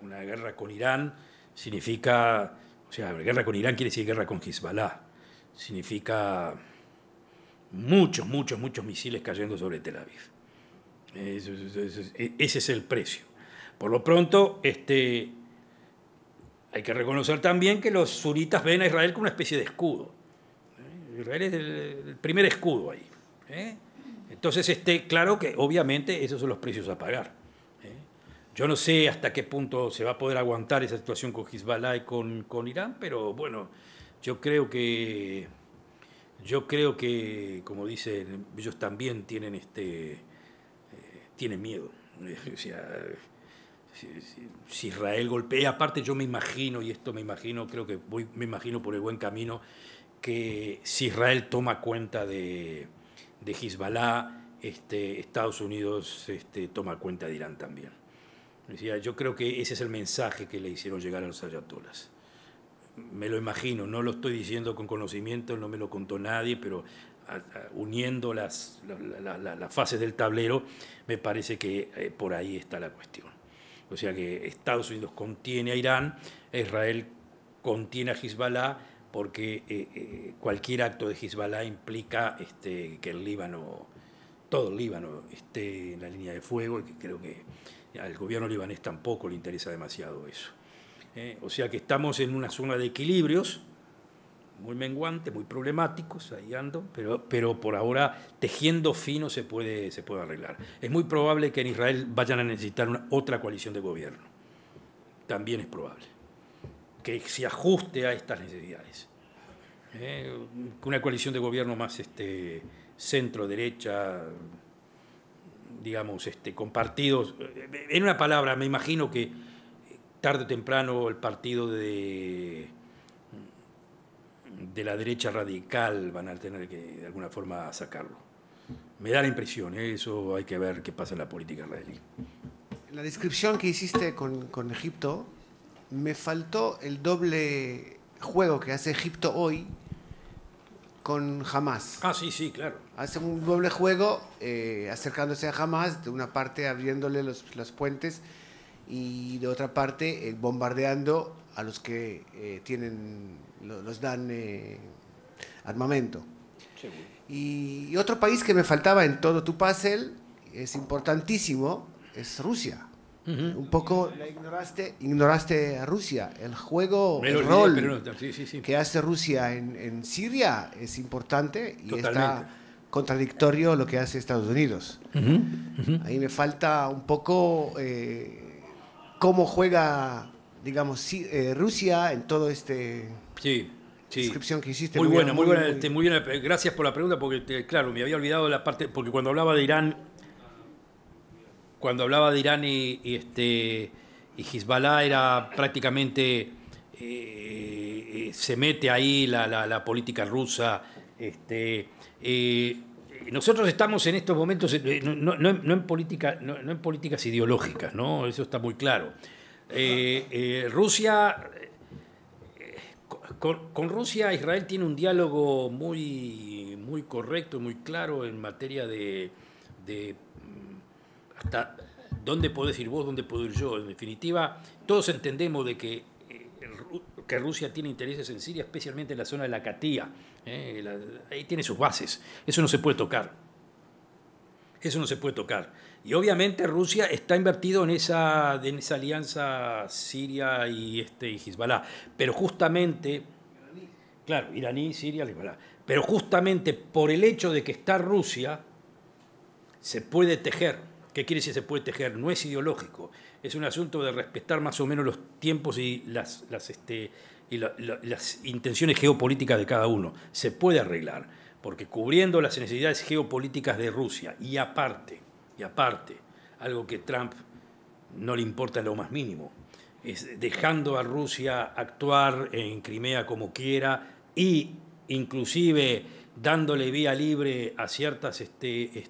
Una guerra con Irán significa, o sea, guerra con Irán quiere decir guerra con Hezbollah, significa muchos misiles cayendo sobre Tel Aviv. Ese es el precio. Por lo pronto, hay que reconocer también que los sunitas ven a Israel como una especie de escudo. Israel es el primer escudo ahí. Entonces, claro que obviamente esos son los precios a pagar. Yo no sé hasta qué punto se va a poder aguantar esa situación con Hezbollah y con Irán, pero bueno, yo creo que, como dicen, ellos también tienen miedo. O sea, si Israel golpea, aparte yo me imagino, me imagino por el buen camino, que si Israel toma cuenta de Hezbollah, Estados Unidos toma cuenta de Irán también. O sea, yo creo que ese es el mensaje que le hicieron llegar a los ayatolas. Me lo imagino, no lo estoy diciendo con conocimiento, no me lo contó nadie, pero uniendo las fases del tablero, me parece que por ahí está la cuestión. O sea que Estados Unidos contiene a Irán, Israel contiene a Hezbollah porque cualquier acto de Hezbollah implica que el Líbano, todo el Líbano, esté en la línea de fuego, y que creo que al gobierno libanés tampoco le interesa demasiado eso. O sea que estamos en una zona de equilibrios muy menguantes, muy problemáticos, ahí ando, pero por ahora tejiendo fino se puede arreglar. Es muy probable que en Israel vayan a necesitar otra coalición de gobierno. También es probable que se ajuste a estas necesidades. Una coalición de gobierno más centro-derecha, digamos, con partidos. En una palabra, me imagino que tarde o temprano el partido de la derecha radical van a tener que de alguna forma sacarlo. Me da la impresión, eso hay que ver qué pasa en la política israelí.
En la descripción que hiciste con Egipto, me faltó el doble juego que hace Egipto hoy con Hamas.
Ah, sí, claro.
Hace un doble juego acercándose a Hamas, de una parte abriéndole los puentes y de otra parte bombardeando a los que los dan armamento.
Seguro.
Y otro país que me faltaba en todo tu puzzle, es importantísimo, es Rusia. Un poco la ignoraste a Rusia. El juego, el rol que hace Rusia en Siria es importante y está contradictorio lo que hace Estados Unidos. Ahí me falta un poco cómo juega, digamos, Rusia en todo descripción que hiciste.
Muy buena. Gracias por la pregunta, porque claro, me había olvidado la parte, porque cuando hablaba de Irán y Hezbollah era prácticamente se mete ahí la política rusa. Nosotros estamos en estos momentos no en políticas ideológicas, ¿no? Eso está muy claro. Rusia, con Rusia, Israel tiene un diálogo muy correcto, muy claro en materia de hasta dónde podés ir vos, dónde puedo ir yo. En definitiva, todos entendemos de que Rusia tiene intereses en Siria, especialmente en la zona de la Katía. Ahí tiene sus bases. Eso no se puede tocar. Y obviamente Rusia está invertido en esa alianza Siria y Hezbollah. Pero justamente, claro, iraní, Siria, Hezbollah. Pero justamente por el hecho de que está Rusia, se puede tejer. ¿Qué quiere decir se puede tejer? No es ideológico, es un asunto de respetar más o menos los tiempos y las intenciones geopolíticas de cada uno. Se puede arreglar, porque cubriendo las necesidades geopolíticas de Rusia y aparte, algo que Trump no le importa en lo más mínimo, es dejando a Rusia actuar en Crimea como quiera y inclusive dándole vía libre a ciertas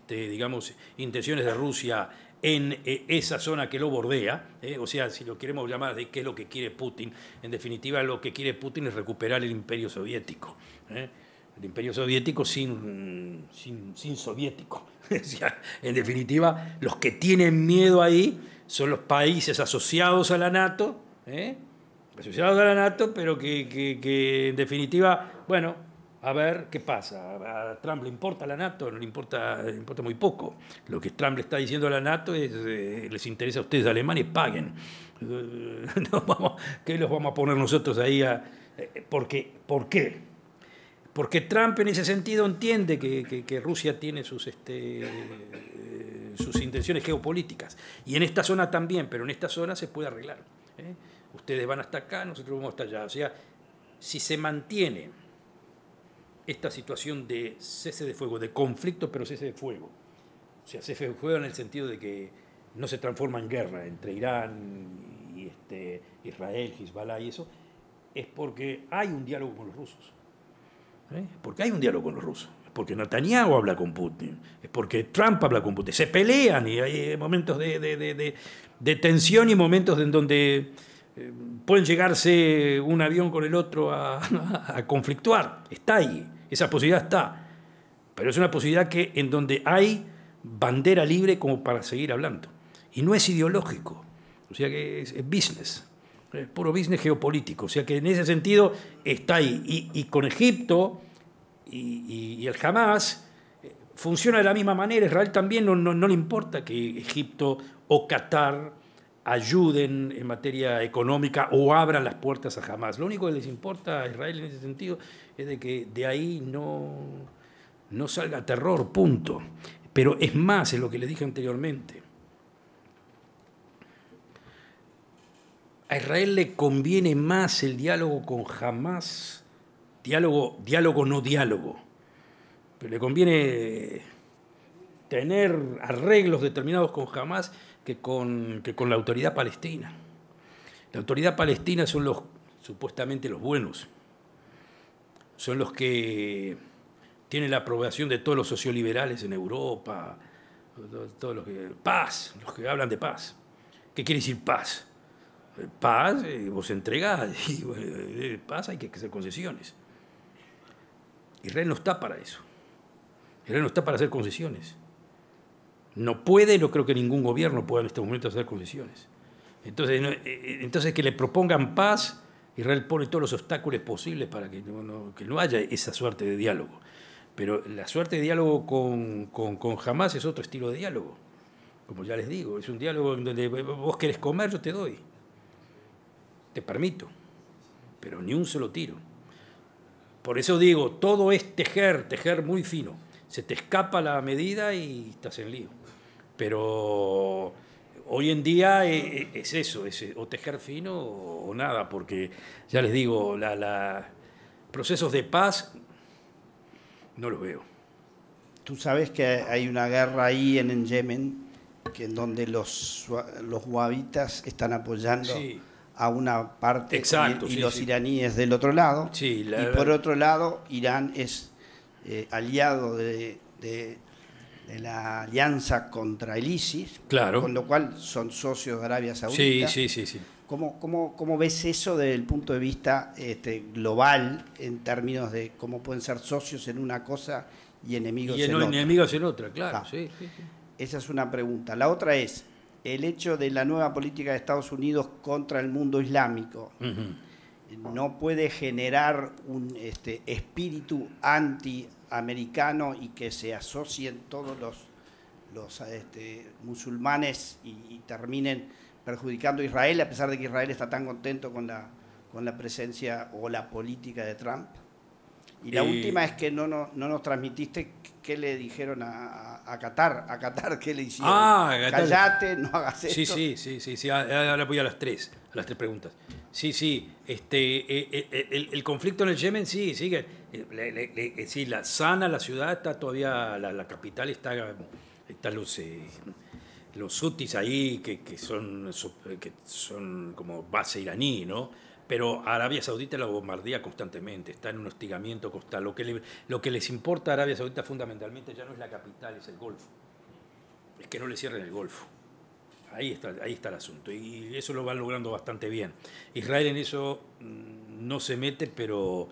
digamos, intenciones de Rusia en esa zona que lo bordea, o sea, si lo queremos llamar de qué es lo que quiere Putin, en definitiva lo que quiere Putin es recuperar el imperio soviético, el imperio soviético sin soviético. O sea, en definitiva, los que tienen miedo ahí son los países asociados a la NATO, pero que en definitiva, bueno, a ver qué pasa. ¿A Trump le importa la NATO? No le importa muy poco. Lo que Trump le está diciendo a la NATO es les interesa a ustedes alemanes, paguen. ¿Qué los vamos a poner nosotros ahí? ¿Por qué? Porque Trump en ese sentido entiende que Rusia tiene sus intenciones geopolíticas. Y en esta zona también, pero en esta zona se puede arreglar. Ustedes van hasta acá, nosotros vamos hasta allá. O sea, si se mantiene esta situación de cese de fuego, de conflicto, pero cese de fuego. O sea, cese de fuego en el sentido de que no se transforma en guerra entre Irán y Israel, Hezbollah y eso, es porque hay un diálogo con los rusos. Porque hay un diálogo con los rusos. Es porque Netanyahu habla con Putin. Es porque Trump habla con Putin. Se pelean y hay momentos de tensión y momentos en donde pueden llegarse un avión con el otro a conflictuar. Está ahí, esa posibilidad está. Pero es una posibilidad en donde hay bandera libre como para seguir hablando. Y no es ideológico, o sea que es business. Puro business geopolítico. O sea que en ese sentido está ahí. Y con Egipto y el Hamas funciona de la misma manera. Israel también no le importa que Egipto o Qatar ayuden en materia económica o abran las puertas a Hamas. Lo único que les importa a Israel en ese sentido es de que de ahí no salga terror, punto. Pero es más, es lo que les dije anteriormente. A Israel le conviene más el diálogo con Hamas, diálogo no diálogo, pero le conviene tener arreglos determinados con Hamas que con la autoridad palestina. La autoridad palestina son supuestamente los buenos, son los que tienen la aprobación de todos los socioliberales en Europa, todos los que hablan de paz. ¿Qué quiere decir paz? Paz, vos entregás, y paz hay que hacer concesiones. Israel no está para eso. Israel no está para hacer concesiones. No puede, no creo que ningún gobierno pueda en este momento hacer concesiones. Entonces que le propongan paz, Israel pone todos los obstáculos posibles para que no haya esa suerte de diálogo. Pero la suerte de diálogo con Hamas es otro estilo de diálogo. Como ya les digo, es un diálogo en donde vos querés comer, yo te doy. Te permito, pero ni un solo tiro. Por eso digo, todo es tejer muy fino. Se te escapa la medida y estás en lío. Pero hoy en día es eso, es o tejer fino o nada, porque ya les digo, procesos de paz no los veo.
Tú sabes que hay una guerra ahí en Yemen, en donde los wahabitas están apoyando... Sí. A una parte. Exacto, y los iraníes del otro lado.
Sí,
y por otro lado, Irán es aliado de la alianza contra el ISIS,
claro.
Con lo cual son socios de Arabia Saudita.
Sí.
¿Cómo ves eso desde el punto de vista global, en términos de cómo pueden ser socios en una cosa y enemigos en otra?
Enemigos en otra, claro. Sí.
Esa es una pregunta. La otra es el hecho de la nueva política de Estados Unidos contra el mundo islámico. No puede generar un espíritu antiamericano y que se asocien todos los musulmanes y terminen perjudicando a Israel, a pesar de que Israel está tan contento con la presencia o la política de Trump. Y la última es que no nos transmitiste qué le dijeron a Qatar. A Qatar, ¿qué le hicieron? Callate, no hagas esto.
Sí. Ahora voy a las tres preguntas. Sí. El conflicto en el Yemen sí sigue. Sí, la ciudad está todavía, la capital están los hutis ahí que son como base iraní, ¿no? Pero Arabia Saudita la bombardea constantemente, está en un hostigamiento constante. Lo que les importa a Arabia Saudita fundamentalmente ya no es la capital, es el Golfo. Es que no le cierren el Golfo. Ahí está el asunto. Y eso lo van logrando bastante bien. Israel en eso no se mete, pero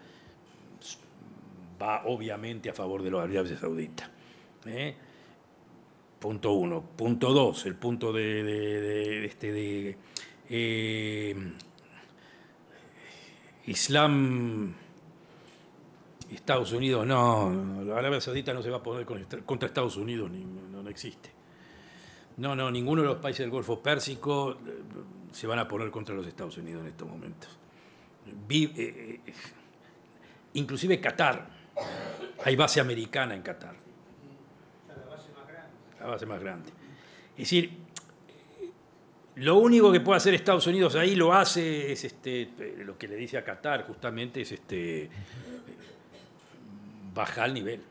va obviamente a favor de los Arabia Saudita. Punto uno. Punto dos, el punto Islam, Estados Unidos, no, la Arabia Saudita no se va a poner contra Estados Unidos, no existe. No, ninguno de los países del Golfo Pérsico se van a poner contra los Estados Unidos en estos momentos. Inclusive Qatar, hay base americana en Qatar. La base más grande. Es decir, lo único que puede hacer Estados Unidos ahí lo hace es lo que le dice a Qatar justamente es bajar el nivel.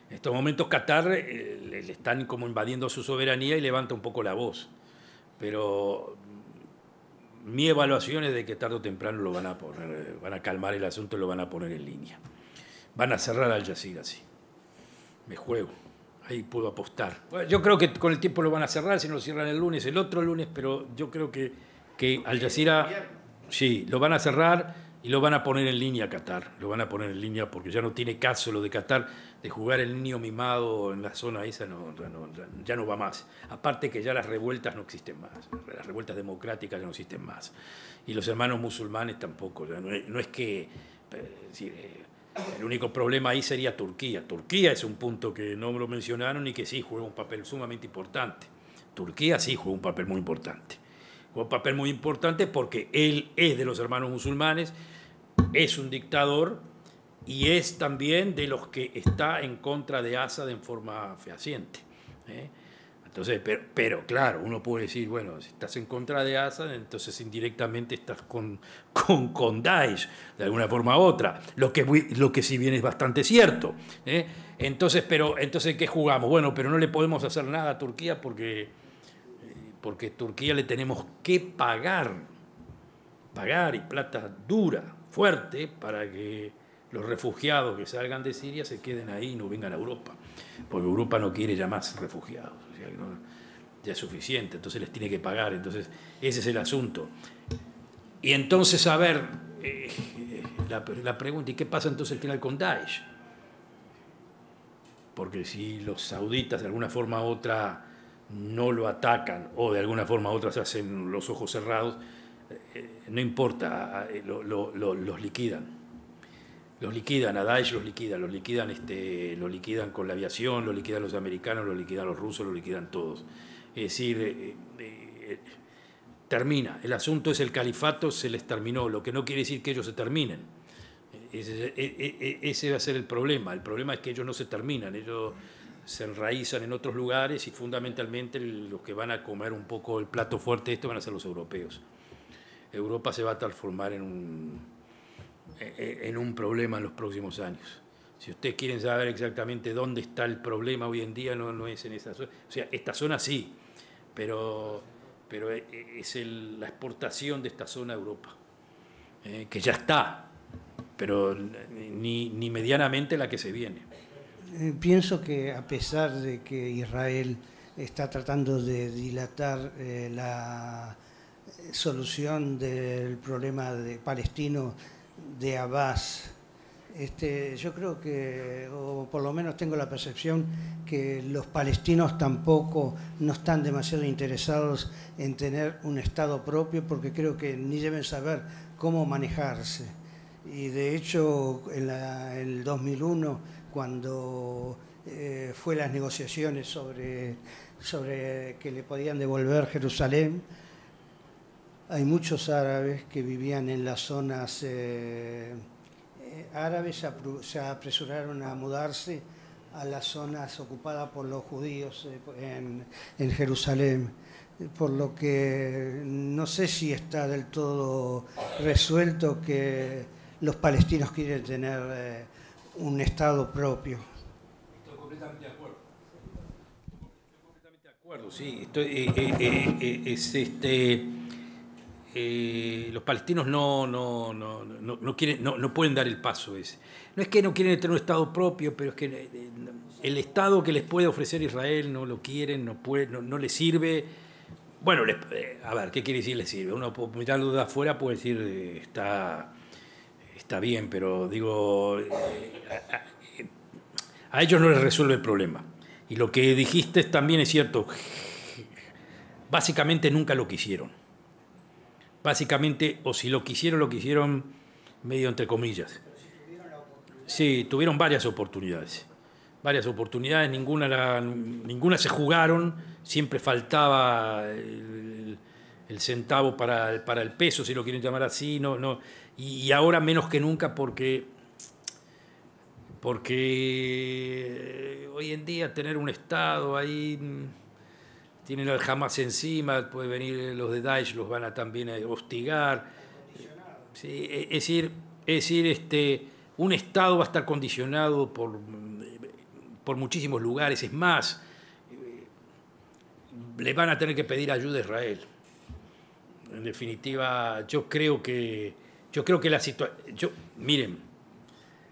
En estos momentos Qatar le están como invadiendo su soberanía y levanta un poco la voz. Pero mi evaluación es de que tarde o temprano lo van a calmar el asunto y lo van a poner en línea. Van a cerrar Al Jazeera, sí. Me juego. Ahí puedo apostar. Bueno, yo creo que con el tiempo lo van a cerrar, si no lo cierran el otro lunes, pero yo creo que Al Jazeera, sí, lo van a cerrar Y lo van a poner en línea a Qatar, lo van a poner en línea porque ya no tiene caso lo de Qatar, de jugar el niño mimado en la zona esa, ya no va más. Aparte que ya las revueltas no existen más, las revueltas democráticas ya no existen más. Y los hermanos musulmanes tampoco, no es que... el único problema ahí sería Turquía. Turquía es un punto que no lo mencionaron y que sí juega un papel sumamente importante. Turquía sí juega un papel muy importante. Juega un papel muy importante porque él es de los hermanos musulmanes, es un dictador y es también de los que está en contra de Assad en forma fehaciente. Entonces, pero claro, uno puede decir, bueno, si estás en contra de Assad, entonces indirectamente estás con Daesh, de alguna forma u otra, lo que sí bien es bastante cierto. Entonces, ¿qué jugamos? Bueno, pero no le podemos hacer nada a Turquía porque Turquía le tenemos que pagar y plata dura, fuerte, para que los refugiados que salgan de Siria se queden ahí y no vengan a Europa, porque Europa no quiere ya más refugiados, o sea, ya es suficiente, entonces les tiene que pagar, entonces ese es el asunto. Y entonces, a ver, la pregunta, ¿y qué pasa entonces al final con Daesh? Porque si los sauditas de alguna forma u otra no lo atacan o de alguna forma u otra se hacen los ojos cerrados, no importa, los liquidan. Los liquidan, a Daesh los liquidan con la aviación, los liquidan los americanos, los liquidan los rusos, los liquidan todos. Es decir, termina. El asunto es el califato, se les terminó, lo que no quiere decir que ellos se terminen. Ese va a ser el problema. El problema es que ellos no se terminan, ellos se enraizan en otros lugares y fundamentalmente los que van a comer un poco el plato fuerte de esto van a ser los europeos. Europa se va a transformar en un problema en los próximos años. Si ustedes quieren saber exactamente dónde está el problema hoy en día, no es en esa zona. O sea, esta zona sí, pero es la exportación de esta zona a Europa, que ya está, pero ni medianamente la que se viene.
Pienso que a pesar de que Israel está tratando de dilatar la solución del problema palestino de Abbas, yo creo que, o por lo menos tengo la percepción, que los palestinos tampoco no están demasiado interesados en tener un Estado propio, porque creo que ni deben saber cómo manejarse. Y de hecho, en el 2001, cuando fue las negociaciones sobre que le podían devolver Jerusalén, hay muchos árabes que vivían en las zonas árabes, se apresuraron a mudarse a las zonas ocupadas por los judíos en Jerusalén, por lo que no sé si está del todo resuelto que los palestinos quieren tener un Estado propio.
Estoy completamente de acuerdo. Estoy completamente de acuerdo, sí. Los palestinos no pueden dar el paso ese. No es que no quieren tener un Estado propio, pero es que el Estado que les puede ofrecer Israel no lo quieren, no les sirve. Bueno, a ver, ¿qué quiere decir les sirve? Uno mirarlo de afuera puede decir está bien, pero digo, a ellos no les resuelve el problema. Y lo que dijiste también es cierto. Básicamente nunca lo quisieron. Básicamente, o si lo quisieron medio entre comillas. Sí, tuvieron varias oportunidades. Ninguna se jugaron, siempre faltaba el centavo para el peso, si lo quieren llamar así, y ahora menos que nunca porque hoy en día tener un Estado ahí, tienen al Hamas encima, puede venir los de Daesh, los van a también hostigar. Sí, es decir, un Estado va a estar condicionado por muchísimos lugares, es más, le van a tener que pedir ayuda a Israel. En definitiva, yo creo que la situación... Miren,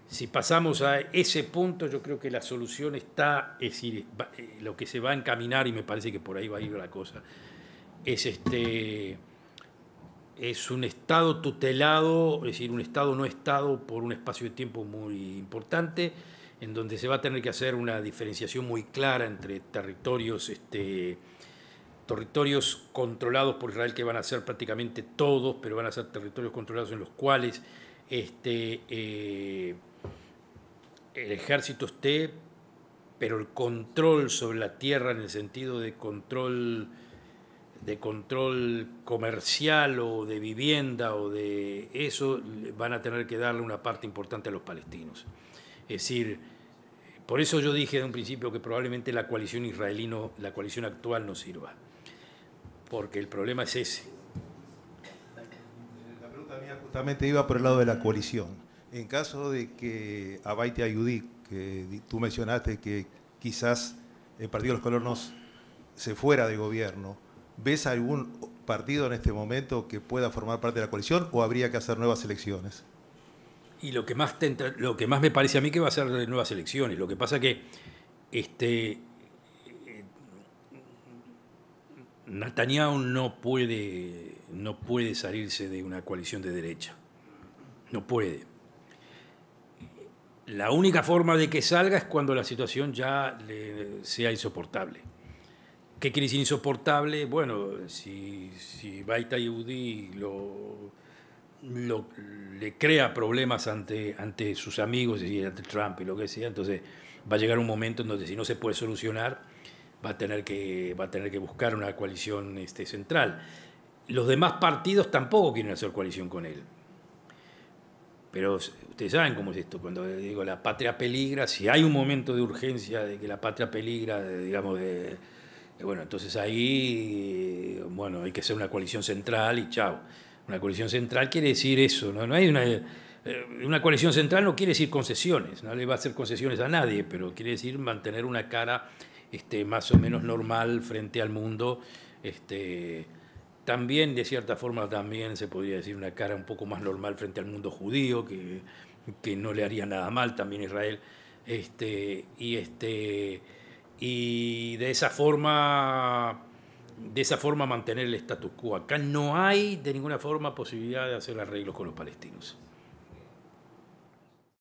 si pasamos a ese punto, yo creo que la solución está, es decir, lo que se va a encaminar, y me parece que por ahí va a ir la cosa, es es un Estado tutelado, es decir, un Estado no Estado por un espacio de tiempo muy importante, en donde se va a tener que hacer una diferenciación muy clara entre territorios controlados por Israel, que van a ser prácticamente todos, pero van a ser territorios controlados en los cuales el ejército esté, pero el control sobre la tierra en el sentido de control comercial o de vivienda o de eso, van a tener que darle una parte importante a los palestinos. Es decir, por eso yo dije de un principio que probablemente la coalición la coalición actual no sirva, porque el problema es ese.
La pregunta mía justamente iba por el lado de la coalición. En caso de que Abait Ayudí, que tú mencionaste que quizás el Partido de los Colonos se fuera de gobierno, ¿ves algún partido en este momento que pueda formar parte de la coalición o habría que hacer nuevas elecciones?
Y lo que más me parece a mí que va a ser nuevas elecciones. Lo que pasa que Netanyahu no puede salirse de una coalición de derecha. No puede. La única forma de que salga es cuando la situación ya sea insoportable. ¿Qué quiere decir insoportable? Bueno, si Abait Ayudí le crea problemas ante sus amigos, y ante Trump y lo que sea, entonces va a llegar un momento en donde, si no se puede solucionar, va a tener que buscar una coalición central. Los demás partidos tampoco quieren hacer coalición con él. Pero ustedes saben cómo es esto. Cuando digo la patria peligra, si hay un momento de urgencia de que la patria peligra, bueno, entonces ahí, bueno, hay que hacer una coalición central y chao. Una coalición central quiere decir eso, ¿no? No hay una coalición central no quiere decir concesiones, no le va a hacer concesiones a nadie, pero quiere decir mantener una cara más o menos normal frente al mundo. También, de cierta forma, también se podría decir una cara un poco más normal frente al mundo judío, que no le haría nada mal también a Israel. Y de esa forma mantener el status quo. Acá no hay de ninguna forma posibilidad de hacer arreglos con los palestinos.